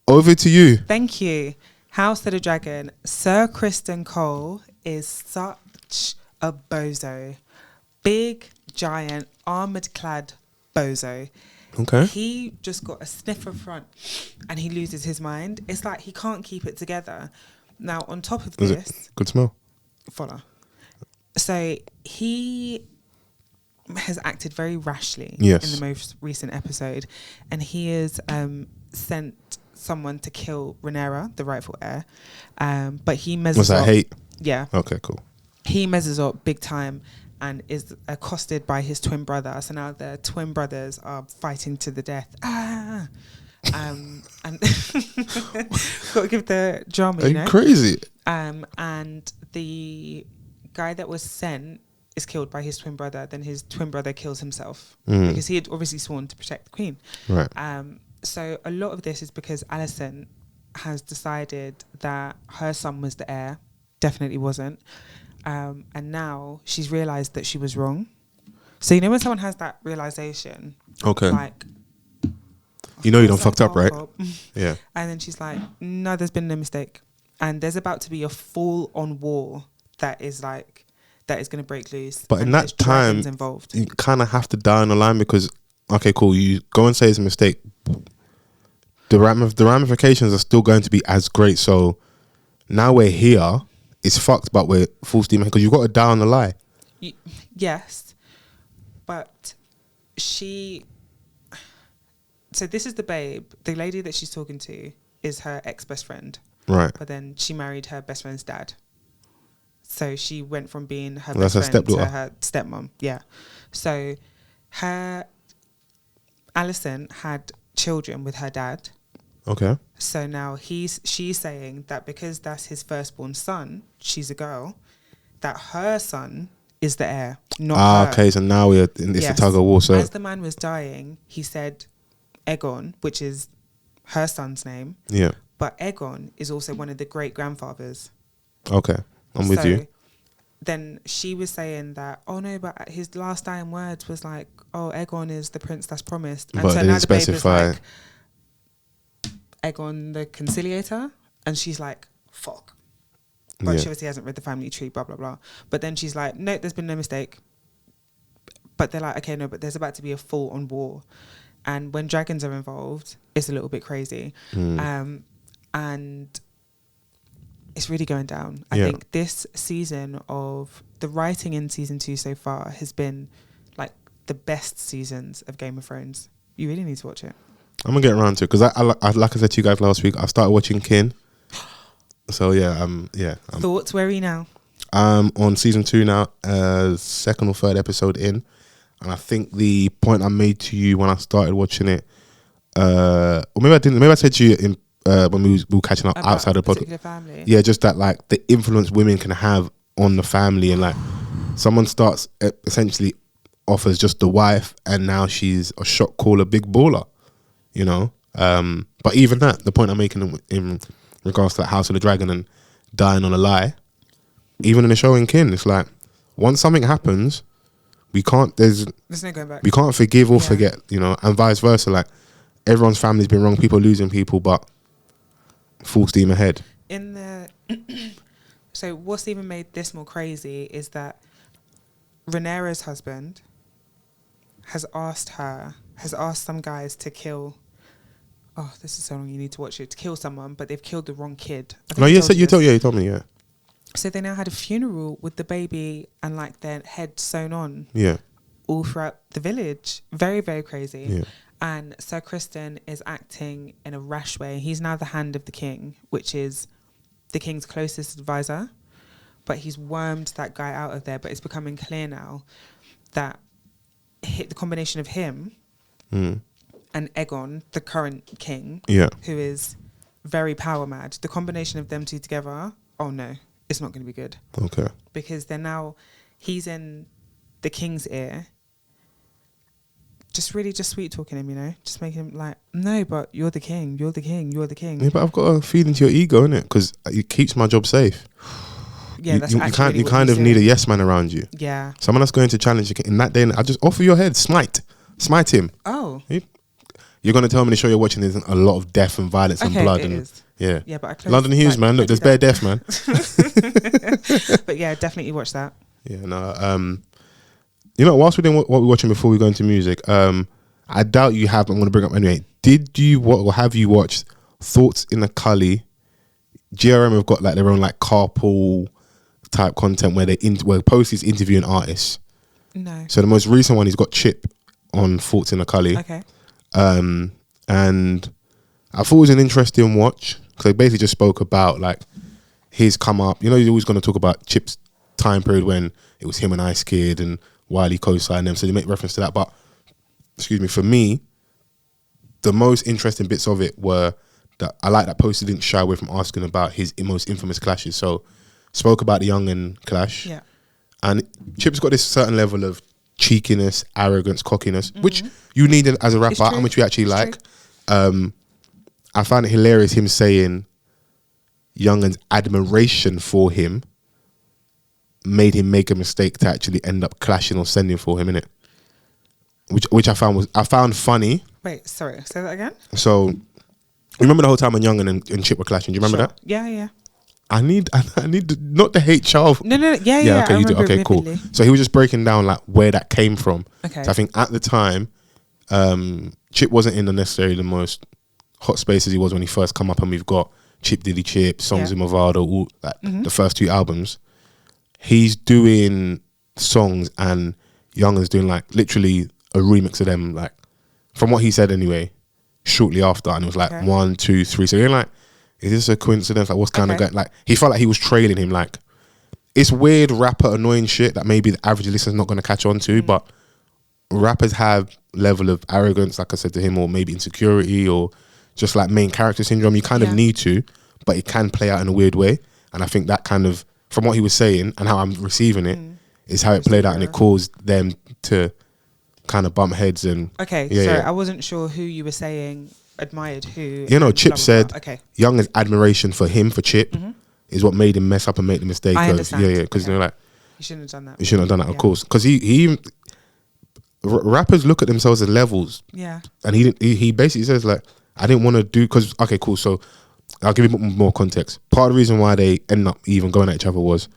Over to you. Thank you. House of the Dragon. Sir Kristen Cole is such a bozo. Big, giant, armoured-clad bozo. Okay. He just got a sniffer front and he loses his mind. It's like he can't keep it together. Now, on top of this... Good smell. Follow. So, he has acted very rashly in the most recent episode, and he has sent someone to kill Rhaenyra, the rightful heir, but he measures up. Was that hate? Yeah. Okay, cool. He measures up big time and is accosted by his twin brother. So now the twin brothers are fighting to the death. And got to give the drama, you know. Crazy. And the guy that was sent is killed by his twin brother, then his twin brother kills himself because he had obviously sworn to protect the Queen. Right. So a lot of this is because Alison has decided that her son was the heir. Definitely wasn't. And now she's realised that she was wrong. So, you know when someone has that realisation? Okay. Like, you know you done fucked up, right? Yeah. And then she's like, no, there's been no mistake. And there's about to be a full-on war that is going to break loose. But in that time, involved. you kind of have to die on the line because, okay, cool, you go and say it's a mistake. The ramifications are still going to be as great. So now we're here. It's fucked, but we're full steam ahead because you've got to die on the lie. Yes. But so this is the babe. The lady that she's talking to is her ex-best friend. Right. But then she married her best friend's dad. So she went from being her That's best her friend stepdaughter. to her stepmom. Yeah. So Alison had children with her dad. Okay. So now she's saying that because that's his firstborn son, she's a girl, that her son is the heir, not her. Okay, so now it's a tug of war. So as the man was dying, he said Egon, which is her son's name. Yeah. But Egon is also one of the great grandfathers. Okay, I'm with you. Then she was saying that, oh no, but his last dying words was like, oh, Egon is the prince that's promised. And but so they now didn't the babe is specify. like, Egon the conciliator, and she's like, fuck. But she obviously hasn't read the family tree, blah, blah, blah. But then she's like, no, there's been no mistake. But they're like, okay, no, but there's about to be a full-on war. And when dragons are involved, it's a little bit crazy. And it's really going down. I think this season of the writing in season 2 so far has been like the best seasons of Game of Thrones. You really need to watch it. I'm gonna get around to it because I like I said to you guys last week, I started watching Kin. So Thoughts? Where are you now? On season 2 now, second or third episode in, and I think the point I made to you when I started watching it, or maybe I didn't. Maybe I said to you in when we were catching up About outside the particular podcast. Family. Yeah, just that like the influence women can have on the family, and like someone starts essentially off as just the wife, and now she's a shot caller, big baller. You know, but even that, the point I'm making in regards to that House of the Dragon and dying on a lie, even in the show in Kin, it's like once something happens, we can't. There's no going back. We can't forgive or forget, you know, and vice versa. Like everyone's family's been wrong, people losing people, but full steam ahead. So what's even made this more crazy is that Rhaenyra's husband has asked some guys to kill. Oh, this is so long. You need to watch it. To kill someone, but they've killed the wrong kid. No, you told me. Yeah. So they now had a funeral with the baby and like their head sewn on. Yeah. All throughout the village. Very, very crazy. Yeah. And Sir Criston is acting in a rash way. He's now the hand of the king, which is the king's closest advisor. But he's wormed that guy out of there. But it's becoming clear now that the combination of him and Egon, the current king, who is very power mad, the combination of them two together, oh no, it's not going to be good. Okay. Because he's in the king's ear, just sweet talking him, you know, just making him like, no, but you're the king. Yeah, but I've got to feed into your ego, innit? Because it keeps my job safe. Yeah, that's you kind of need a yes man around you. Yeah. Someone that's going to challenge you in that day. I just offer your head, smite him. Oh. You're going to tell me the show you're watching there's a lot of death and violence and blood. Yeah. Yeah, but London Hughes, man. Look, there's bare death, man. But yeah, definitely watch that. Yeah, no. You know, whilst we're doing what we're watching before we go into music, I doubt you have. I'm going to bring up anyway. Did you or have you watched Thoughts in a Culli? GRM have got like their own like carpool type content where Post is interviewing artists. No. So the most recent one, he's got Chip on Thoughts in a Culli. Okay. And I thought it was an interesting watch because they basically just spoke about like his come up. You know, he's always going to talk about Chip's time period when it was him and Ice Kid and Wiley co-signed them. So they make reference to that. But, excuse me, for me, the most interesting bits of it were that I like that Posty didn't shy away from asking about his most infamous clashes. So spoke about the Young and clash. Yeah. And Chip's got this certain level of cheekiness, arrogance, cockiness, which you need as a rapper and which we actually like. I found it hilarious him saying Youngen's admiration for him made him make a mistake to actually end up clashing or sending for him, innit? Which I found funny. Wait, sorry, say that again. So remember the whole time when Youngen and Chip were clashing? Do you remember that? Yeah. I need not the hate child. No. Yeah. Okay, you do. Okay, cool. So he was just breaking down like where that came from. Okay. So I think at the time, Chip wasn't in necessarily the most hot space as he was when he first come up, and we've got Chip Diddy Chip, Songs in Movado, all like the first 2 albums. He's doing songs and Youngen's doing like literally a remix of them, like from what he said anyway, shortly after, and it was like 1, 2, 3. So you're like, is this a coincidence? Like, what's kind of going? Like, he felt like he was trailing him. Like, it's weird rapper annoying shit that maybe the average listener's not going to catch on to, but rappers have level of arrogance, like I said to him, or maybe insecurity, or just like main character syndrome. You kind of need to, but it can play out in a weird way. And I think that kind of, from what he was saying and how I'm receiving it, is how it played out, and it caused them to kind of bump heads. And I wasn't sure who you were saying admired who. Chip said Youngen's admiration for him, for Chip, is what made him mess up and make the mistake. I understand. Because like, you shouldn't have done that. You shouldn't have done that, of course, because he rappers look at themselves as levels. Yeah. And he basically says like, I didn't want to do, because okay, cool. So I'll give you more context. Part of the reason why they ended up even going at each other was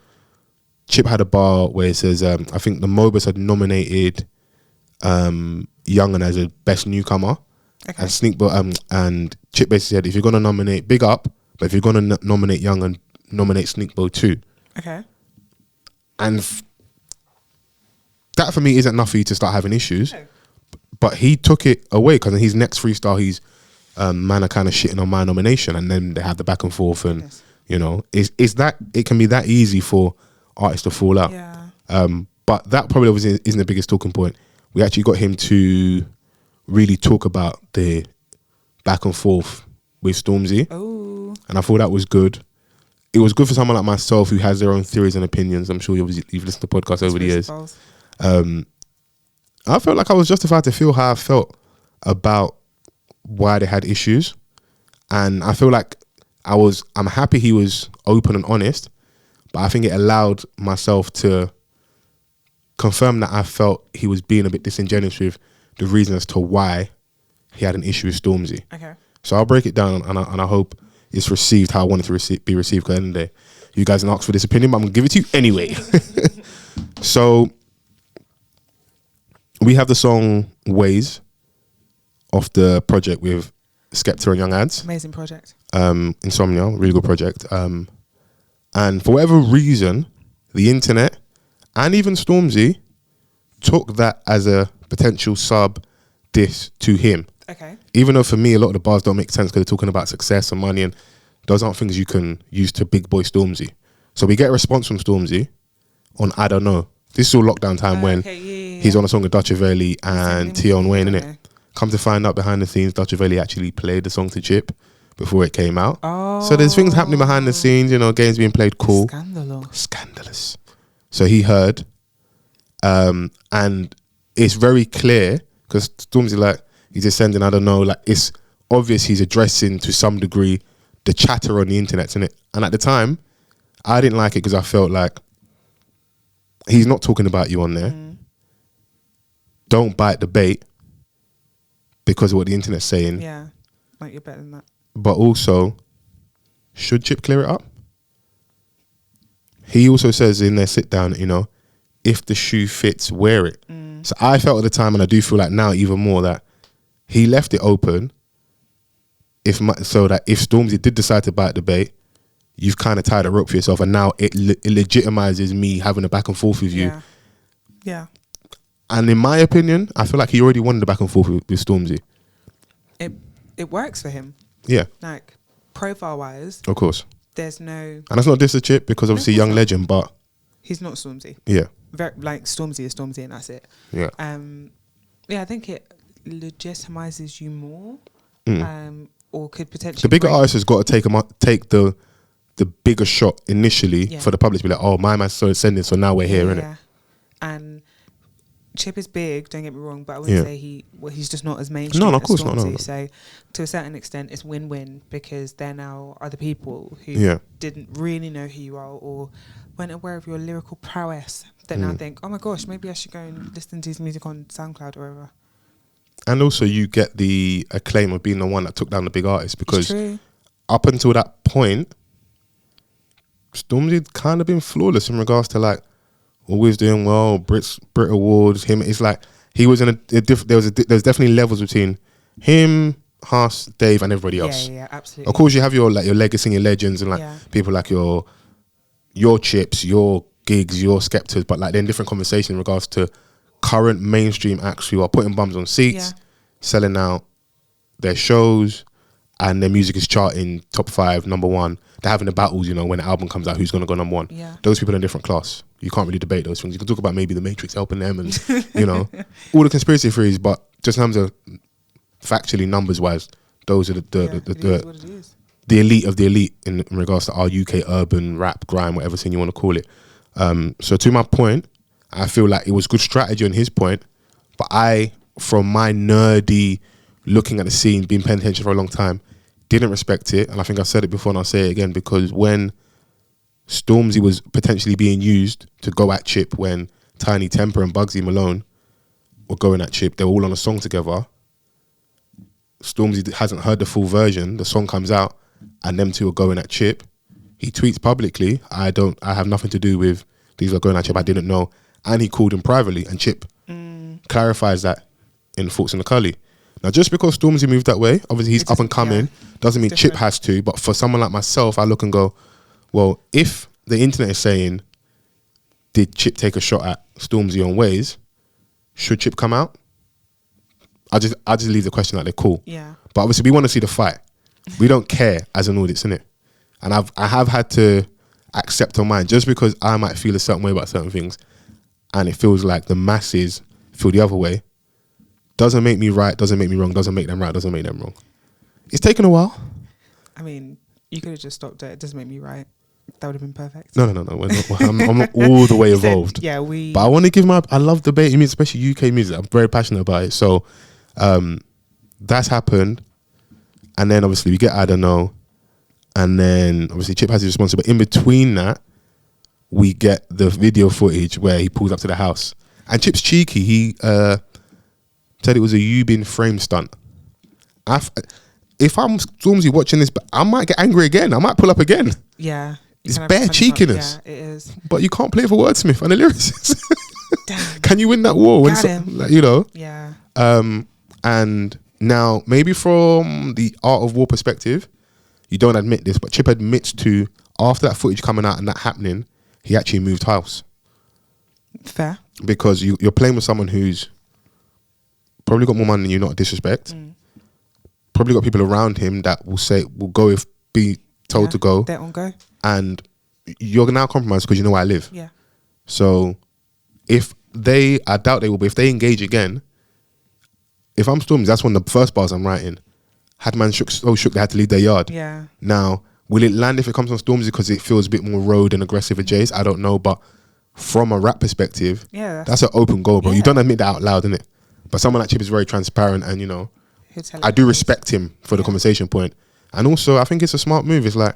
Chip had a bar where it says, I think the Mobus had nominated Youngen as a best newcomer. Okay. And Chip basically said, if you're going to nominate, big up, but if you're going to nominate Youngen, nominate Sneakbo too. Okay. And that for me isn't enough for you to start having issues. No. But he took it away, because in his next freestyle, he's man are kind of shitting on my nomination, and then they have the back and forth, and is that it can be that easy for artists to fall out. Yeah. But that probably isn't the biggest talking point. We actually got him to really talk about the back and forth with Stormzy. Oh. And I thought that was good. It was good for someone like myself who has their own theories and opinions. I'm sure you've listened to podcasts over the years. I felt like I was justified to feel how I felt about why they had issues. And I feel like I'm happy he was open and honest, but I think it allowed myself to confirm that I felt he was being a bit disingenuous with the reason as to why he had an issue with Stormzy. Okay. So I'll break it down, and I hope it's received how I wanted to be received, because at the end of the day, you guys didn't ask for this opinion, but I'm going to give it to you anyway. So we have the song Ways off the project with Skepta and Young Ads. Amazing project. Insomnia, really good project. And for whatever reason, the internet and even Stormzy took that as a potential sub diss to him. Okay. Even though for me, a lot of the bars don't make sense, because they're talking about success and money, and those aren't things you can use to big boy Stormzy. So we get a response from Stormzy on I Don't Know. This is all lockdown time when he's on a song with Dutch Avelli and Tion Wayne, innit? Come to find out, behind the scenes, Dutch Avelli actually played the song to Chip before it came out. Oh. So there's things happening behind the scenes, games being played cool. Scandalous. So he heard, and it's very clear, because Stormzy, like, he's just sending, I don't know, like, it's obvious he's addressing to some degree the chatter on the internet, innit? And at the time, I didn't like it, because I felt like he's not talking about you on there. Don't bite the bait because of what the internet's saying. Yeah, like, you're better than that. But also, should Chip clear it up? He also says in their sit down, if the shoe fits, wear it. So I felt at the time, and I do feel like now even more, that he left it open so that if Stormzy did decide to bite the bait, you've kind of tied a rope for yourself, and now it legitimizes me having a back and forth with you. Yeah. And in my opinion, I feel like he already won the back and forth with Stormzy. It works for him. Yeah. Like, profile-wise. Of course. There's no... And that's not diss a Chip, because obviously young legend, but... He's not Stormzy. Yeah. Stormzy is Stormzy, and that's it. Yeah. I think it legitimizes you more. Or could potentially... The bigger artist has got to take the the bigger shot initially for the public to be like, oh, my man's so ascending, so now we're here, innit? Yeah. And Chip is big, don't get me wrong, but I wouldn't say he's just not as mainstream. No, of course not. No. So to a certain extent, it's win-win because they're now other people who didn't really know who you are or weren't aware of your lyrical prowess that now think, oh my gosh, maybe I should go and listen to his music on SoundCloud or wherever. And also you get the acclaim of being the one that took down the big artist because up until that point, Stormzy'd kind of been flawless in regards to like always doing well, Brit Awards. Him, it's like he was in there's definitely levels between him, Haas, Dave, and everybody else. Yeah, absolutely. Of course, you have your legacy and your legends and like people like your Chips, your Gigs, your Skeptors, but like they're in different conversations in regards to current mainstream acts who are putting bums on seats, selling out their shows, and their music is charting top 5, number 1. They're having the battles, you know, when the album comes out, who's going to go number 1. Yeah. Those people are in a different class. You can't really debate those things. You can talk about maybe the Matrix helping them and, you know, all the conspiracy theories, but just in terms of factually, numbers-wise, those are the elite of the elite in regards to our UK urban rap, grime, whatever thing you want to call it. So to my point, I feel like it was good strategy on his point, but I, from my nerdy looking at the scene, been paying attention for a long time, didn't respect it. And I think I said it before and I'll say it again, because when Stormzy was potentially being used to go at Chip, when Tiny Temper and Bugsy Malone were going at Chip, they were all on a song together. Stormzy hasn't heard the full version. The song comes out and them two are going at Chip. He tweets publicly, I have nothing to do with these are going at Chip, I didn't know. And he called him privately, and Chip clarifies that in Thoughts in the Culli. Now, just because Stormzy moved that way, obviously he's up and coming, doesn't mean Chip has to. But for someone like myself, I look and go, well, if the internet is saying, did Chip take a shot at Stormzy on Ways, should Chip come out? I just leave the question out there, cool. Yeah. But obviously we want to see the fight. We don't care as an audience, innit? And I have had to accept on mine, just because I might feel a certain way about certain things and it feels like the masses feel the other way, doesn't make me right, doesn't make me wrong, doesn't make them right, doesn't make them wrong. It's taken a while. I mean, you could have just stopped it. It doesn't make me right. That would have been perfect. No. We're not, I'm not all the way involved. But I want to give I love debating music, especially UK music. I'm very passionate about it. So that's happened. And then obviously we get I Don't Know. And then obviously Chip has his response. But in between that, we get the video footage where he pulls up to the house. And Chip's cheeky. He said it was a Ubin frame stunt. If I'm Stormzy watching this, I might get angry again. I might pull up again. Yeah. It's bare cheekiness. Yeah, it is. But you can't play for Wordsmith and the lyricist. Damn. Can you win that war? When like, you know? Yeah. And now, maybe from the Art of War perspective, you don't admit this, but Chip admits to, after that footage coming out and that happening, he actually moved house. Fair. Because you're playing with someone who's probably got more money than you, not a disrespect. Probably got people around him that will go if be told to go. They won't go. And you're now compromised because you know where I live. Yeah. So I doubt they will, but if they engage again, if I'm Stormzy, that's one of the first bars I'm writing. Had man shook they had to leave their yard. Yeah. Now, will it land if it comes on Stormzy because it feels a bit more road and aggressive with Jace? I don't know, but from a rap perspective, that's an open goal, bro. You don't admit that out loud, innit? But someone like Chip is very transparent and, you know, I do respect him for the conversation point. And also, I think it's a smart move. It's like,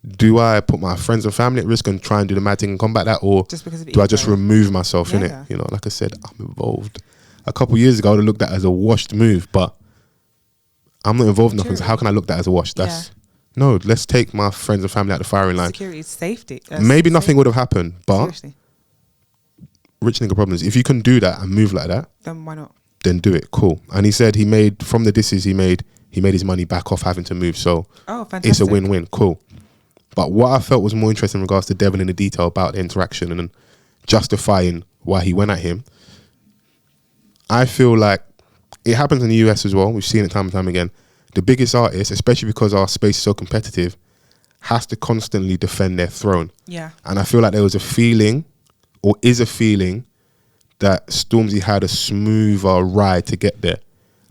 do I put my friends and family at risk and try and do the mad thing and combat that? Or do I just remove myself in it? You know, like I said, I'm involved. A couple of years ago, I would have looked at that as a washed move, but I'm not involved in nothing. So how can I look at that as a wash? No, let's take my friends and family out the firing line. Security, safety. Maybe nothing would have happened, but rich nigga problems. If you can do that and move like that, then why not? Then do it. Cool. And he said from the disses he made his money back off having to move. So it's a win-win. Cool. But what I felt was more interesting in regards to Devin in the detail about the interaction and justifying why he went at him. I feel like it happens in the US as well. We've seen it time and time again. The biggest artists, especially because our space is so competitive, has to constantly defend their throne. Yeah. And I feel like there was a feeling, or is a feeling, that Stormzy had a smoother ride to get there.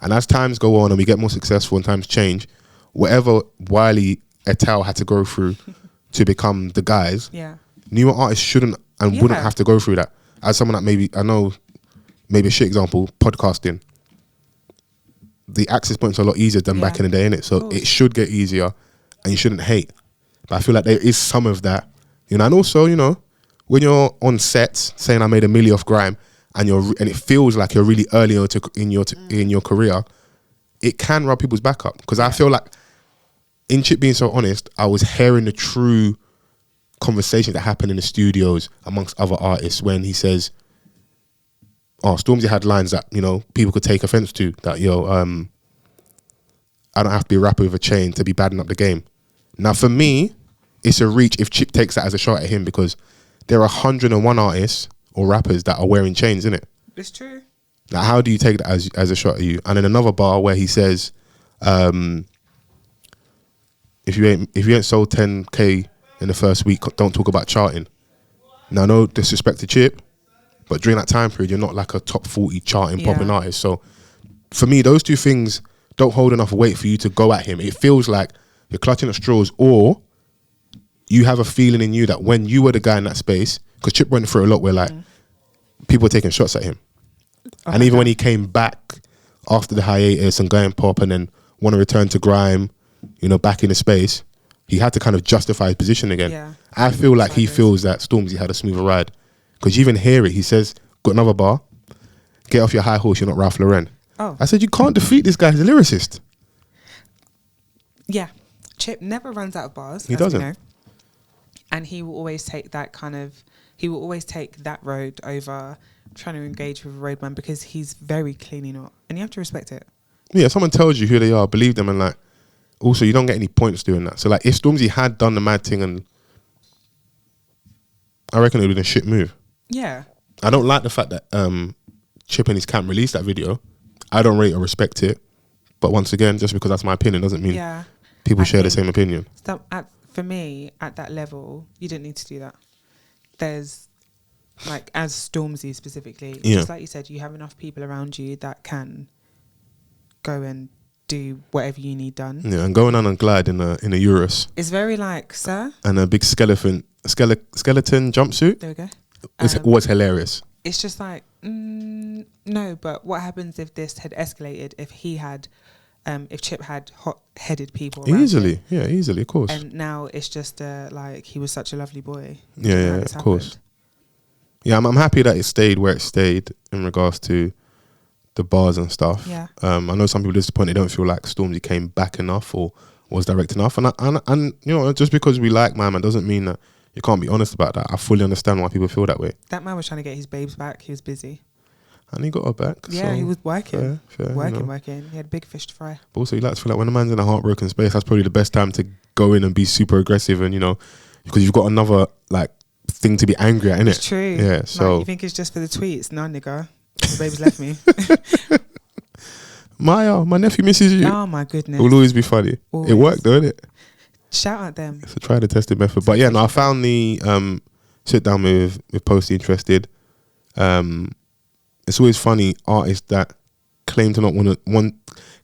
And as times go on and we get more successful and times change, whatever Wiley et al. Had to go through to become the guys. Yeah. Newer artists shouldn't and wouldn't have to go through that. As someone that maybe, I know, maybe a shit example, podcasting. The access points are a lot easier than back in the day, innit? So it should get easier and you shouldn't hate. But I feel like there is some of that, you know. And also, you know, when you're on sets saying I made $1 million off grime and it feels like you're really early in your career, it can rub people's back up. Because I feel like, in Chip being so honest, I was hearing the true conversation that happened in the studios amongst other artists when he says, oh, Stormzy had lines that, you know, people could take offense to, that, yo, I don't have to be a rapper with a chain to be badding up the game. Now, for me, it's a reach if Chip takes that as a shot at him, because there are 101 artists or rappers that are wearing chains, innit? It's true. Now, how do you take that as a shot at you? And in another bar where he says, if you ain't sold 10K in the first week, don't talk about charting. Now, no disrespect to Chip, but during that time period, you're not like a top 40 charting popping artist. So for me, those two things don't hold enough weight for you to go at him. It feels like you're clutching at straws, or you have a feeling in you that when you were the guy in that space, because Chip went through a lot where like people were taking shots at him. And even when he came back after the hiatus and going pop and then want to return to grime, you know, back in the space, he had to kind of justify his position again. Yeah. I feel like he feels that Stormzy had a smoother ride. Because you even hear it, he says, got another bar, get off your high horse, you're not Ralph Lauren. Oh. I said, you can't defeat this guy, he's a lyricist. Yeah. Chip never runs out of bars. He doesn't. You know. And he will always take that road over trying to engage with a roadman, because he's very clearly not. And you have to respect it. Yeah, someone tells you who they are, believe them, and like, also you don't get any points doing that. So like, if Stormzy had done the mad thing, and I reckon it would have been a shit move. Yeah. I don't like the fact that Chip and his camp released that video. I don't rate or respect it. But once again, just because that's my opinion doesn't mean people share the same opinion. For me, at that level, you didn't need to do that. There's, like, as Stormzy specifically, just like you said, you have enough people around you that can go and do whatever you need done. Yeah, and going on and glide in a Urus. It's very like, sir. And a big skeleton jumpsuit. There we go. It was hilarious. It's just like, no, but what happens if this had escalated, if he had, if Chip had hot-headed people around easily, him? Easily, of course. And now it's just like, he was such a lovely boy. Yeah, of course. Yeah, I'm happy that it stayed where it stayed in regards to the bars and stuff. Yeah. I know some people are disappointed, they don't feel like Stormzy came back enough or was direct enough. And you know, just because we like my man doesn't mean that you can't be honest about that. I fully understand why people feel that way. That man was trying to get his babes back. He was busy. And he got her back. Yeah, so he was working. Fair, working. He had big fish to fry. But also, you like to feel like when a man's in a heartbroken space, that's probably the best time to go in and be super aggressive, and, you know, because you've got another, like, thing to be angry at, innit? It's true. Yeah, so... Like, you think it's just for the tweets? No, nigga. The baby's left me. Maya, my nephew misses you. Oh, my goodness. It will always be funny. Always. It worked, though, innit? Shout out them. It's a tried and tested method. But yeah, no, I found the sit down with Posty interested. It's always funny, artists that claim to not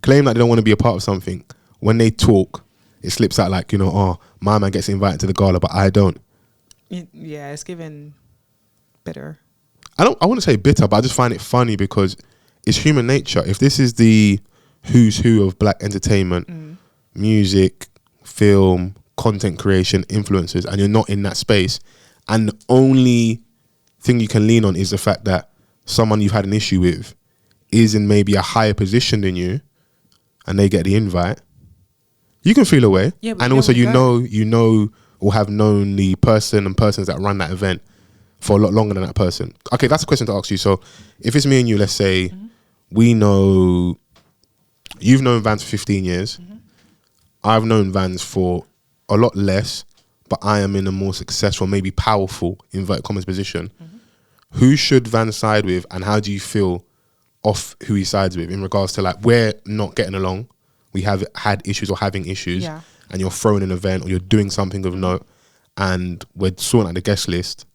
claim that they don't want to be a part of something. When they talk, it slips out like, you know, oh, my man gets invited to the gala, but I don't. Yeah, it's given bitter. I wouldn't say bitter, but I just find it funny because it's human nature. If this is the who's who of black entertainment, music, film, content creation, influencers, and you're not in that space, and the only thing you can lean on is the fact that someone you've had an issue with is in maybe a higher position than you, and they get the invite, you can feel away. Yeah, and also you know or have known the person and persons that run that event for a lot longer than that person. Okay, that's a question to ask you. So if it's me and you, let's say we know, you've known Vans for 15 years. I've known Vans for a lot less, but I am in a more successful, maybe powerful, inverted commas position. Who should Vans side with, and how do you feel off who he sides with in regards to, like, we're not getting along, we have had issues or having issues, and you're throwing an event or you're doing something of note, and we're sorting out the guest list,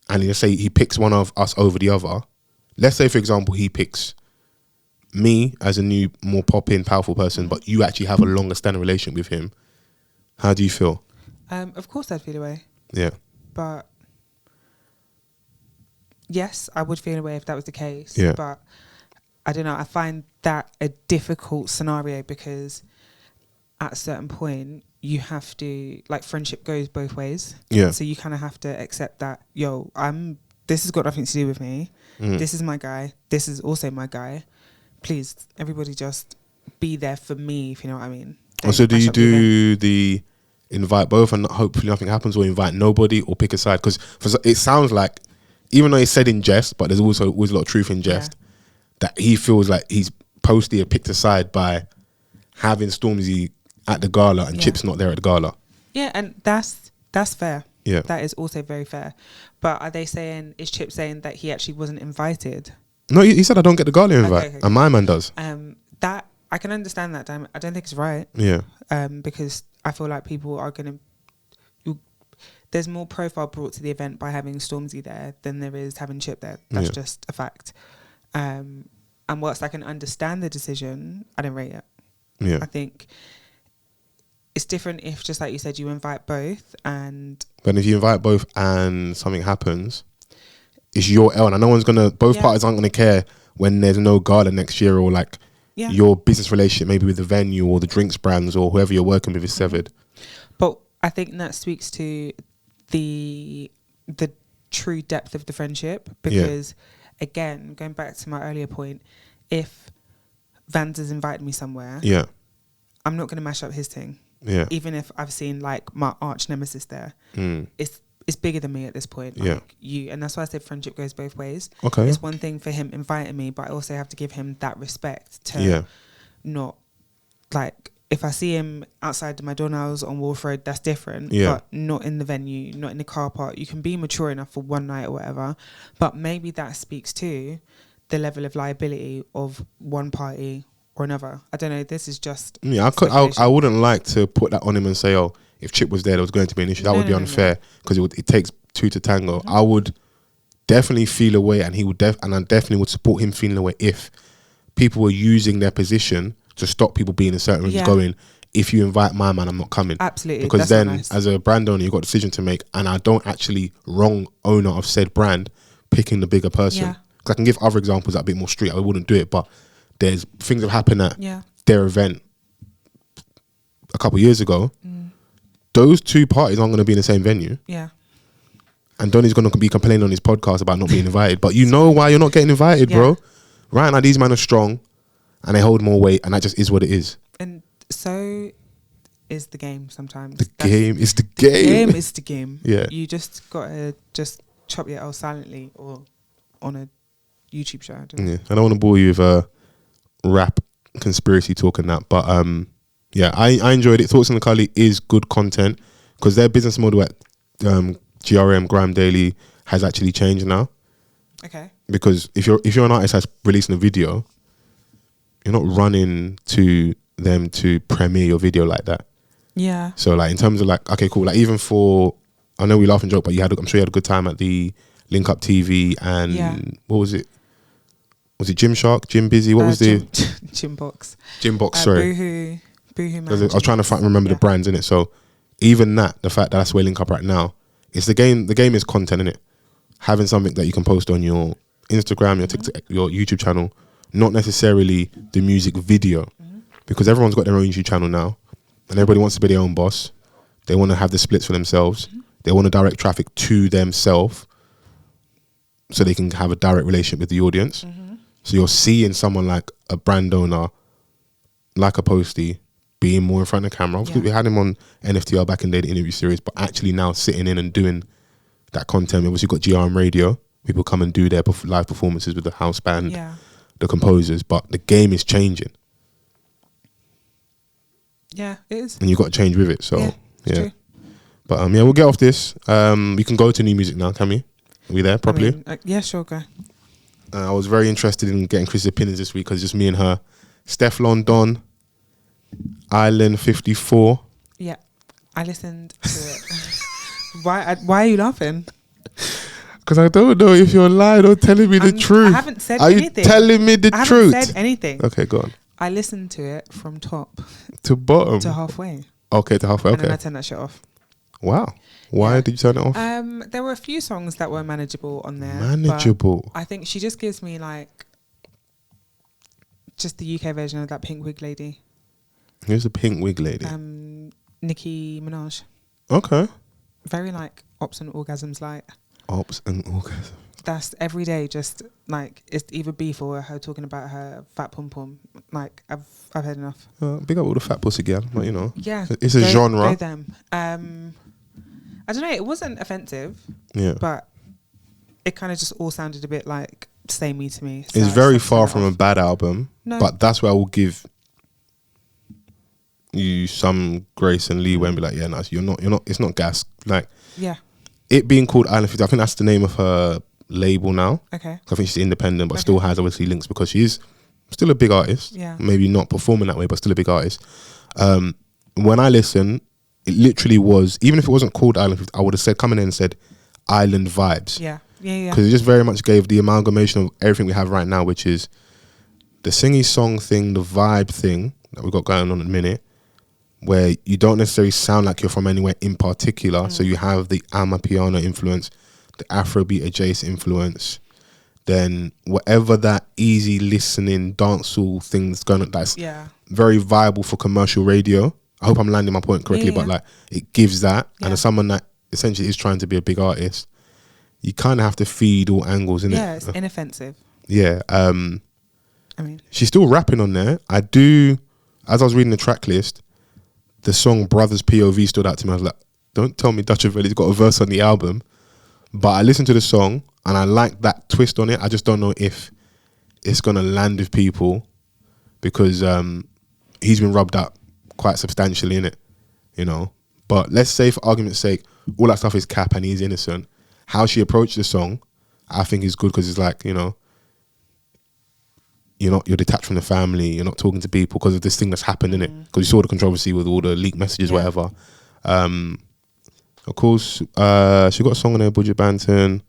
and let's say he picks one of us over the other. Let's say, for example, he picks me as a new, more pop-in, powerful person, but you actually have a longer standing relationship with him. How do you feel? Of course I'd feel away. Yeah. But yes, I would feel away if that was the case. Yeah. But I don't know. I find that a difficult scenario because at a certain point you have to, like, friendship goes both ways. Yeah. So you kind of have to accept that, this has got nothing to do with me. This is my guy. This is also my guy. Please, everybody just be there for me, if you know what I mean. So do you do the invite both and hopefully nothing happens, or invite nobody, or pick a side? Because it sounds like, even though it's said in jest, but there's also always a lot of truth in jest, that he feels like he's posted or picked a side by having Stormzy at the gala and Chip's not there at the gala. Yeah, and that's fair. Yeah. That is also very fair. But is Chip saying that he actually wasn't invited? No, he said I don't get the gala invite, okay. And my man does. That I can understand that. I don't think it's right. Yeah. Because I feel like people are going to... There's more profile brought to the event by having Stormzy there than there is having Chip there. That's just a fact. And whilst I can understand the decision, I don't rate it. Yeah. I think it's different if, just like you said, you invite both and... But if you invite both and something happens, it's your L. And no one's going to... Both parties aren't going to care when there's no gala next year, or like your business relationship maybe with the venue or the drinks brands or whoever you're working with is severed. But I think that speaks to the true depth of the friendship because, again, going back to my earlier point, if Vans has invited me somewhere, I'm not going to mash up his thing. Yeah. Even if I've seen like my arch nemesis there, it's bigger than me at this point. Like and that's why I said friendship goes both ways. Okay. It's one thing for him inviting me, but I also have to give him that respect to not, like, if I see him outside the McDonald's on Wolf Road, that's different. But not in the venue, not in the car park. You can be mature enough for one night or whatever, but maybe that speaks to the level of liability of one party or another. I don't know. This is just I wouldn't like to put that on him and say, oh, if Chip was there was going to be an issue. That would be unfair because it takes two to tango. I would definitely feel away, and I definitely would support him feeling away if people were using their position to stop people being in certain rooms going, if you invite my man, I'm not coming. Absolutely. Because then as a brand owner, you've got a decision to make, and I don't actually wrong owner of said brand picking the bigger person. Because I can give other examples that are a bit more street. I wouldn't do it, but there's things that happened at their event a couple of years ago. Those two parties aren't going to be in the same venue. Yeah. And Donny's going to be complaining on his podcast about not being invited. But you know why you're not getting invited, bro. Right now, these men are strong and they hold more weight, and that just is what it is. And so is the game sometimes. The game is the game. The game is the game. Yeah. You just got to just chop your L silently or on a YouTube show. I don't want to bore you with rap conspiracy talk and that, but I enjoyed it. Thoughts on the Culli is good content because their business model at GRM Grime Daily has actually changed now. Okay. Because if you're an artist that's releasing a video, you're not running to them to premiere your video like that. Yeah. So like in terms of like, okay, cool. Like even for, I know we laugh and joke, but I'm sure you had a good time at the Link Up TV and what was it? Was it Gymshark? Gym Busy? What was the Gymbox? Gymbox, sorry. Boohoo Man. I was trying to remember the brands in it. So even the fact that that's where Link Up right now, it's the game. The game is content, innit? Having something that you can post on your Instagram, your TikTok, your YouTube channel, not necessarily the music video, because everyone's got their own YouTube channel now, and everybody wants to be their own boss. They want to have the splits for themselves. They want to direct traffic to themselves, so they can have a direct relationship with the audience. So you're seeing someone like a brand owner, like a Posty, being more in front of the camera. Obviously, we had him on NFTR back in the interview series, but actually now sitting in and doing that content. Obviously, you've got GRM Radio. People come and do their live performances with the house band, the composers, but the game is changing. Yeah, it is. And you've got to change with it. So, it's true. But we'll get off this. We can go to new music now, can we? Are we there properly? Yeah, sure, go. I was very interested in getting Chris's opinions this week because just me and her. Steff London, Island 54. Yeah, I listened to it. Why are you laughing? Because I don't know if you're lying or telling me the truth. I haven't said anything. Are you telling me the truth? I haven't said anything. Okay, go on. I listened to it from top to bottom to halfway. Okay, to halfway. Okay. And then I turned that shit off. Wow. Why Yeah. did you turn it off? There were a few songs that were manageable on there. Manageable. But I think she just gives me like just the UK version of that pink wig lady. Who's the pink wig lady? Nicki Minaj. Okay. Very like Ops and Orgasms light. Ops and orgasm. That's every day. Just like it's either beef or her talking about her fat pom pom. Like I've had enough. Big up all the fat pussy girl, but you know. Yeah, it's a genre. Go them. I don't know. It wasn't offensive. Yeah. But it kind of just all sounded a bit like samey to me. So It's very far from a bad album. No. But that's where I will give you some grace and leeway and be like, yeah, no, you're not. It's not gas. Like, yeah. It being called Island 50, I think that's the name of her label now. Okay. I think she's independent, but still has obviously links because she is still a big artist. Yeah. Maybe not performing that way, but still a big artist. When I listen, it literally was, even if it wasn't called Island 50, I would have said, come in and said Island Vibes. Yeah. Yeah. Because it just very much gave the amalgamation of everything we have right now, which is the singy song thing, the vibe thing that we've got going on in a minute, where you don't necessarily sound like you're from anywhere in particular. So you have the Amapiano influence, the Afrobeat adjacent influence, then whatever that easy listening dancehall thing that's going on, that's very viable for commercial radio. I hope I'm landing my point correctly, but like it gives that. And as someone that essentially is trying to be a big artist, you kind of have to feed all angles, innit? Yeah, it's inoffensive. Yeah. I mean, she's still rapping on there. I do, as I was reading the track list, the song Brothers POV stood out to me. I was like, don't tell me Dutch Velli's got a verse on the album. But I listened to the song and I like that twist on it. I just don't know if it's going to land with people because he's been rubbed up quite substantially in it, you know. But let's say for argument's sake, all that stuff is cap and he's innocent. How she approached the song, I think is good because it's like, you know, you're detached from the family, you're not talking to people because of this thing that's happened in it. Because you saw the controversy with all the leaked messages, whatever. Of course, she got a song on there, Budget Banton.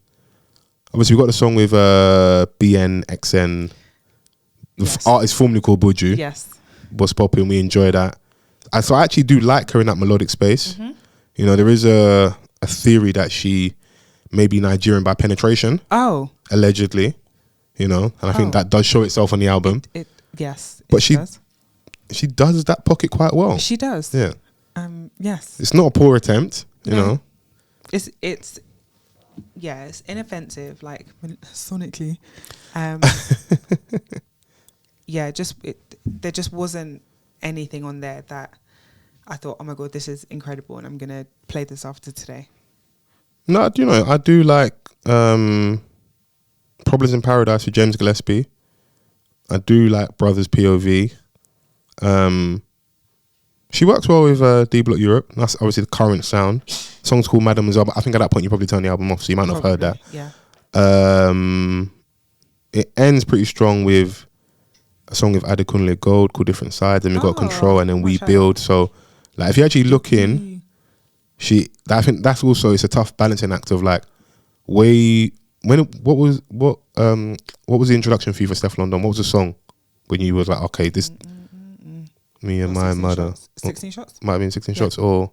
Obviously, we got the song with BNXN. The artist formerly called Buju. Yes. Was popping. We enjoy that. So I actually do like her in that melodic space. You know, there is a theory that she may be Nigerian by penetration. Oh. Allegedly. You know, and I think that does show itself on the album. Yes. But she does that pocket quite well. She does. Yeah. Yes. It's not a poor attempt, you know. It's inoffensive, like sonically. There just wasn't anything on there that I thought, oh my God, this is incredible and I'm going to play this after today. No, you know, I do like Problems in Paradise with James Gillespie. I do like Brothers POV. She works well with D Block Europe. That's obviously the current sound. The song's called Mademoiselle, but I think at that point you probably turn the album off, so you might not have heard that. Yeah. It ends pretty strong with a song with Adekunle Gold called Different Sides, and we got Control, and then We Build. So, like, if you actually look in, I think that's also, it's a tough balancing act of like, what was the introduction for you for Steff London? What was the song when you was like, okay, this me and my mother, 16 shots might have been 16 shots, or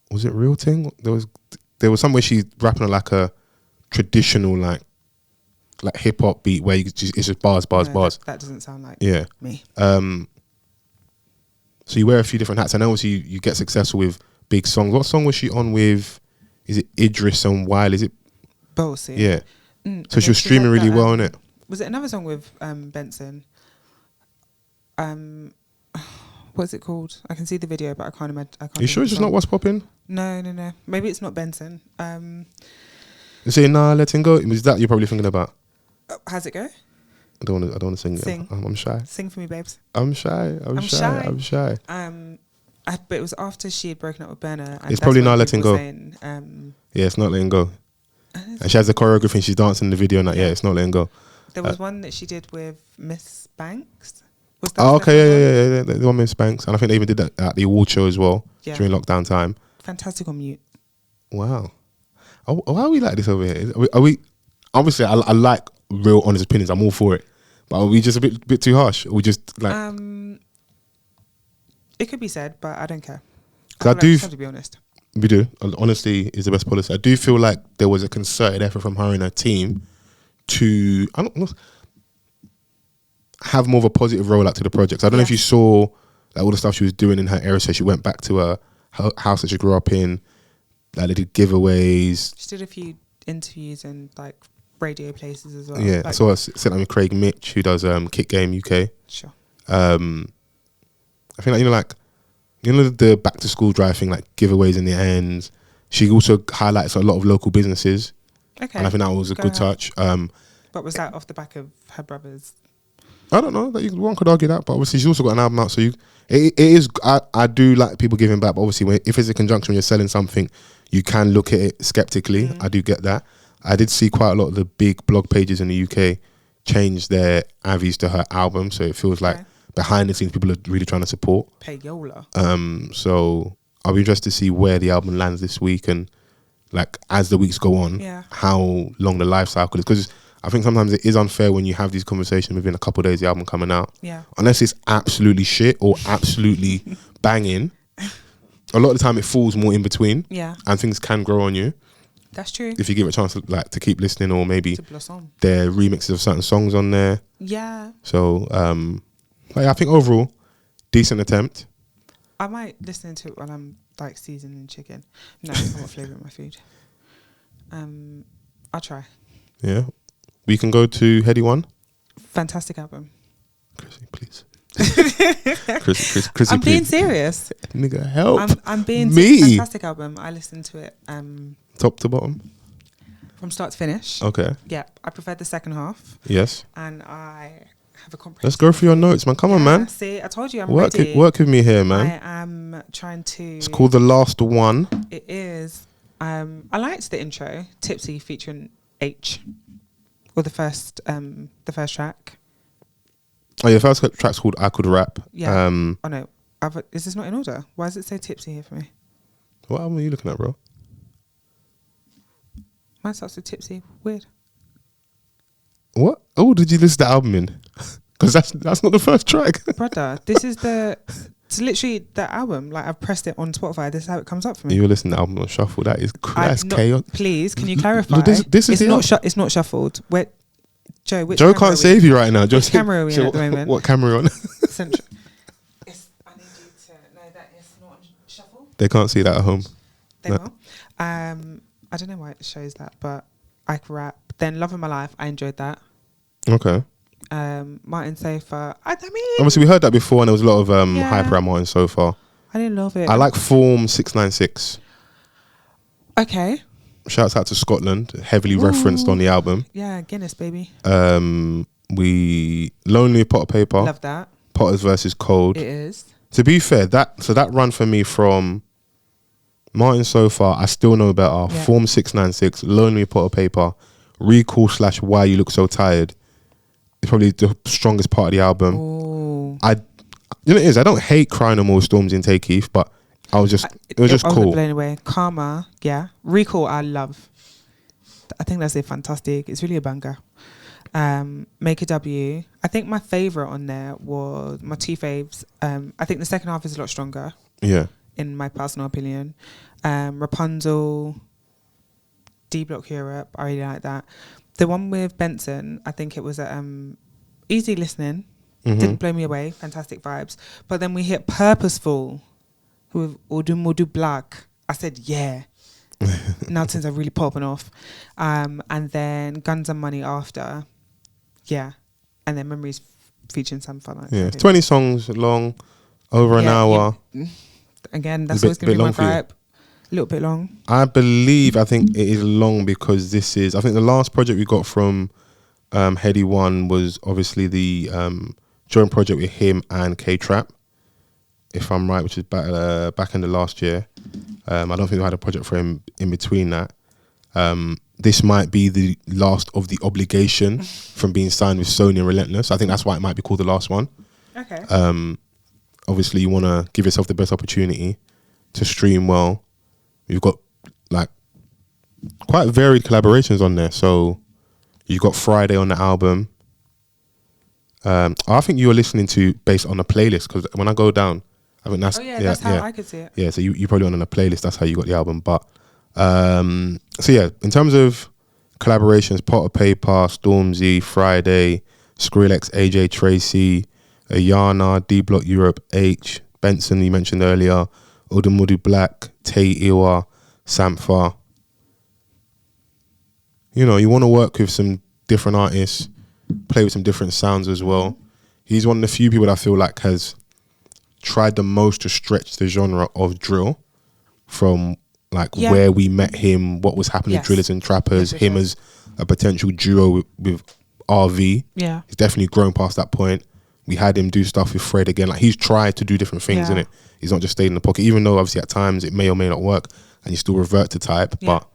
was it Real Thing? There was somewhere she rapping on like a traditional like hip hop beat where it's just bars. That doesn't sound like me. So you wear a few different hats, and obviously you get successful with big songs. What song was she on with? Is it Idris and Wilde? Is it both? Yeah. So she was streaming really well on it. Was it another song with Benson? What's it called? I can see the video, but I can't imagine. You sure it's just not What's Popping? No. Maybe it's not Benson. You say nah, let him go. Is that you're probably thinking about? How's it go? I don't want to sing. Sing. I'm shy. Sing for me, babes. I'm shy. But it was after she had broken up with Burner. And it's probably Not Letting Go. Saying, yeah, it's Not Letting Go. And she has the choreography and she's dancing in the video and that. Yeah, it's Not Letting Go. There was one that she did with Miss Banks. Was that okay, yeah. The one Miss Banks. And I think they even did that at the award show as well during lockdown time. Fantastic on mute. Wow. Why are we like this over here? Are we obviously, I like real honest opinions. I'm all for it. But are we just a bit too harsh? Or we just like... It could be said, but I don't care. I do... to be honest. We do. Honesty is the best policy. I do feel like there was a concerted effort from her and her team to have more of a positive rollout to the projects. I don't know if you saw like all the stuff she was doing in her area. So she went back to her house that she grew up in. Like they did giveaways. She did a few interviews and like radio places as well. Yeah, like, I saw her sit down with Craig Mitch, who does Kick Game UK. Sure. I think like the back to school drive thing, like giveaways in the end. She also highlights a lot of local businesses. Okay. And I think that was a good touch. But was that off the back of her brother's? I don't know. One could argue that, but obviously she's also got an album out. So it is. I do like people giving back, but obviously if it's a conjunction when you're selling something, you can look at it skeptically. I do get that. I did see quite a lot of the big blog pages in the UK change their avies to her album, so it feels like behind the scenes people are really trying to support. Payola. So I'll be interested to see where the album lands this week and like as the weeks go on, how long the life cycle is, because I think sometimes it is unfair when you have these conversations within a couple of days of the album coming out. Yeah. Unless it's absolutely shit or absolutely banging. A lot of the time it falls more in between. Yeah. And things can grow on you. That's true. If you give it a chance to keep listening, or maybe there are remixes of certain songs on there. Yeah. So I think overall, decent attempt. I might listen to it when I'm like seasoning chicken. No, I want flavour in my food. I'll try. Yeah. We can go to Headie One. Fantastic album. Chrissy, please. Chrissy, I'm being serious. Nigga, help. I'm being serious. Fantastic album. I listened to it. Top to bottom? From start to finish. Okay. Yeah. I preferred the second half. Yes. And I have a comprehensive. Let's go through your notes, man. Come on, man. See, I told you I'm ready. Work with me here, man. I am trying to. It's called The Last One. It is. I liked the intro, Tipsy featuring H. Or the first track. Oh yeah, the first track's called I Could Rap. Yeah. Oh no, is this not in order? Why does it say Tipsy here for me? What album are you looking at, bro? Mine starts with Tipsy. Weird. What? Oh, did you list the album in? Because that's not the first track. Brother, this is it's literally the album. Like I've pressed it on Spotify. This is how it comes up for me. You were listening to the album on shuffle. That's chaos. Please, can you clarify? This is it's not shuffled. Where, Joe can't save you right now. Which camera are we in at the moment? What camera are on? Central. I need you to know that it's not on shuffle. They can't see that at home. They will. I don't know why it shows that, but I can rap. Then Love of My Life, I enjoyed that. Okay. Martin Sofa. I mean, obviously we heard that before, and there was a lot of hype around Martin Sofa. I didn't love it. I like Form 696. Okay. Shouts out to Scotland, heavily referenced on the album. Yeah, Guinness, baby. We Lonely Pot of Paper. Love that. Potters versus Cold. It is. To be fair, that run for me from Martin Sofa, I Still Know Better, Form 696, Lonely Pot of Paper, Recall / Why You Look So Tired. It's probably the strongest part of the album. Ooh. You know it is. I don't hate Crying No More Storms in Take Keith, but it was just cool. Blown away. Karma, yeah. Recall, I love. I think that's fantastic. It's really a banger. Make a W. I think my favourite on there was my two faves. I think the second half is a lot stronger. Yeah. In my personal opinion. Rapunzel, D Block Europe. I really like that. The one with Benson, I think it was easy listening. Mm-hmm. Didn't blow me away. Fantastic vibes. But then we hit Purposeful with Odu Black. I said, yeah. Now things are really popping off. And then Guns and Money after. Yeah. And then Memories featuring Sam Fun. Yeah. 20 songs long, over an hour. Yeah. Again, that's always going to be my gripe. A little bit long. I think it is long because I think the last project we got from Headie One was obviously the joint project with him and K-Trap, if I'm right, which is back in the last year. I don't think we had a project for him in between that. This might be the last of the obligation from being signed with Sony and Relentless. I think that's why it might be called the last one. Okay. Obviously, you want to give yourself the best opportunity to stream well. You've got like quite varied collaborations on there. So you've got Friday on the album. I think you were listening to based on a playlist, because when I go down, I think that's that's how I could see it. Yeah, so you probably went on a playlist. That's how you got the album. But so yeah, in terms of collaborations, Pot of Paper, Stormzy, Friday, Skrillex, AJ Tracy, Ayana, D Block Europe, H, Benson you mentioned earlier, Odamudu Black, Tay Iwa, Sampha. You know, you want to work with some different artists, play with some different sounds as well. He's one of the few people that I feel like has tried the most to stretch the genre of drill from like where we met him, what was happening with drillers and trappers, him as a potential duo with RV. Yeah. He's definitely grown past that point. We had him do stuff with Fred again. Like he's tried to do different things, innit? He's not just stayed in the pocket, even though obviously at times it may or may not work and you still revert to type. But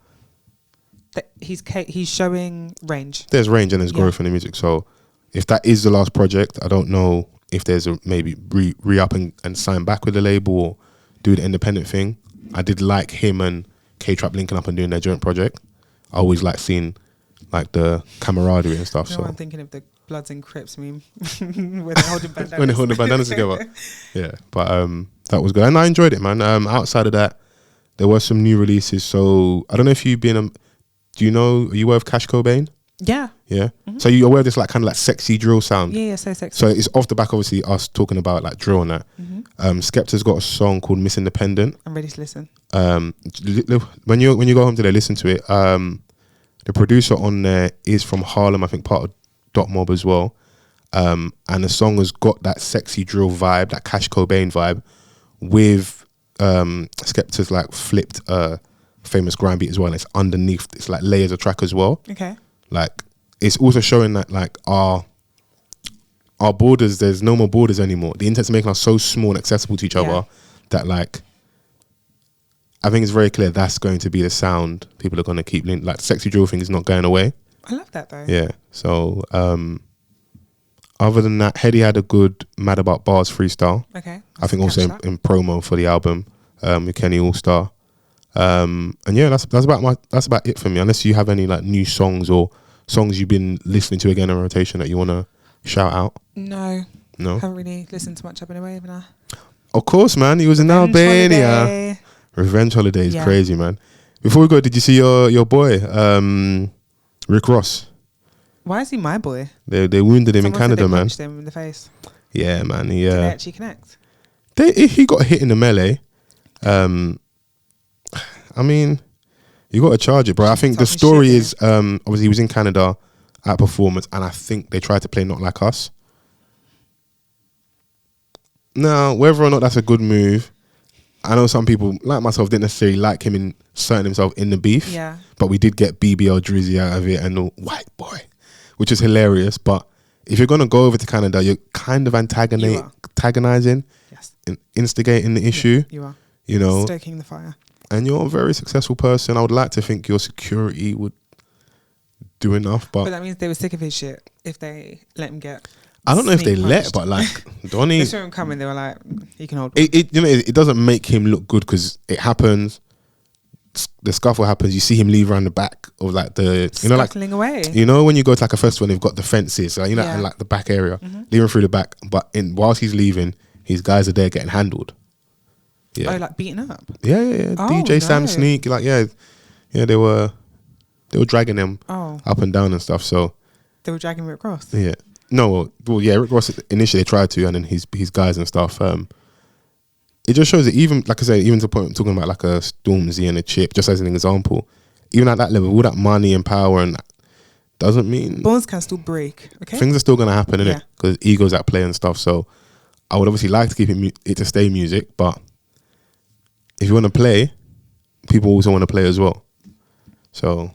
he's showing range. There's range and there's growth in the music. So if that is the last project, I don't know if there's a maybe re-up and sign back with the label or do the independent thing. I did like him and K-Trap linking up and doing their joint project. I always like seeing like the camaraderie and stuff. I'm thinking of the Bloods and Crips meme when they're holding bandanas. When they're holding bandanas together. Yeah, but that was good. And I enjoyed it, man. Outside of that, there were some new releases. So I don't know if you've been... are you aware of Cash Cobain? Yeah. Yeah? Mm-hmm. So you aware of this like kind of like sexy drill sound? Yeah, so sexy. So it's off the back, obviously, us talking about like drill and that. Mm-hmm. Skepta's got a song called Miss Independent. I'm ready to listen. When you go home today, listen to it. The producer on there is from Harlem, I think part of Dot Mob as well. And the song has got that sexy drill vibe, that Cash Cobain vibe, with Skepta's like flipped famous grind beat as well. And it's underneath, it's like layers of track as well. Okay. Like it's also showing that like our borders, there's no more borders anymore. The internet's making us so small and accessible to each other that like I think it's very clear that's going to be the sound people are going to keep like the sexy drill thing is not going away. I love that though. Yeah. So other than that, Headie had a good Mad About Bars freestyle. Okay. I think also in promo for the album with Kenny Allstar. And yeah, that's about it for me. Unless you have any like new songs or songs you've been listening to again in rotation that you want to shout out. No. Haven't really listened to much. I've been away, haven't I? Of course, man. He was in Albania. Revenge Holiday is crazy, man. Before we go, did you see your boy Rick Ross? Why is he my boy? They wounded him in Canada, man. Punched him in the face. Yeah, man. Did they actually connect? He got hit in the melee. I mean, you got to charge it, bro. I think the story is obviously he was in Canada at performance, and I think they tried to play Not Like Us. Now, whether or not that's a good move, I know some people like myself didn't necessarily like him inserting himself in the beef. Yeah. But we did get BBL Drizzy out of it and the white boy, which is hilarious. But if you're gonna go over to Canada, you're kind of antagonizing, and instigating the issue. You are. You know, stoking the fire. And you're a very successful person. I would like to think your security would do enough, but that means they were sick of his shit if they let him get. I don't know if they but like Donnie, they saw him coming. They were like, "He can hold." It doesn't make him look good because it happens. The scuffle happens. You see him leave around the back of like scuffling away. You know when you go to like a festival and they've got the fences, like, and like the back area, leaving through the back. But whilst he's leaving, his guys are there getting handled. Yeah. Oh, like beaten up. Yeah. Oh, DJ Sam Sneak, like they were dragging them up and down and stuff. So they were dragging Rick Ross. Yeah. No, well, yeah, Rick Ross initially tried to, and then his guys and stuff. It just shows that even, like I say, even to the point I'm talking about like a Stormzy and a Chip, just as an example, even at that level, all that money and power and that doesn't mean bones can still break. Okay, things are still gonna happen, innit? Because egos at play and stuff. So I would obviously like to keep it to stay music, but if you want to play, people also want to play as well. So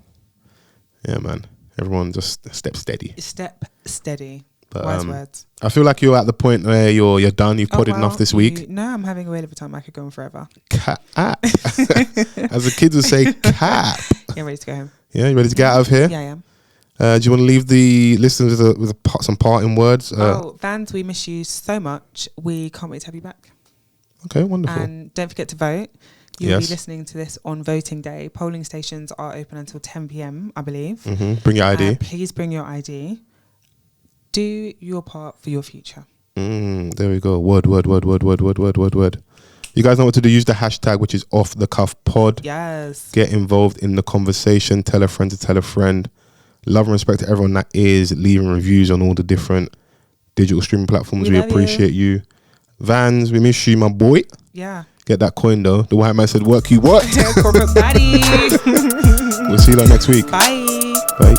yeah, man. Everyone just step steady. Step steady. But, wise words. I feel like you're at the point where you're done. You've podded enough this week. No, I'm having a whale of a time. I could go on forever. Cap. As the kids would say, cap. Yeah, I'm ready to go home. Yeah, you ready to get out of here? Yeah, I am. Do you want to leave the listeners with some parting words? Vans, we miss you so much. We can't wait to have you back. Okay, wonderful. And don't forget to vote. You'll be listening to this on voting day. Polling stations are open until 10 p.m, I believe. Mm-hmm. Bring your ID. Please bring your ID. Do your part for your future. There we go. Word. You guys know what to do. Use the hashtag, which is Offthecuffpod. Yes. Get involved in the conversation. Tell a friend to tell a friend. Love and respect to everyone that is leaving reviews on all the different digital streaming platforms. We appreciate you. Vans, we miss you, my boy. Yeah. Get that coin though. The white man said, work you what? Corporate daddy. We'll see you next week. Bye. Bye.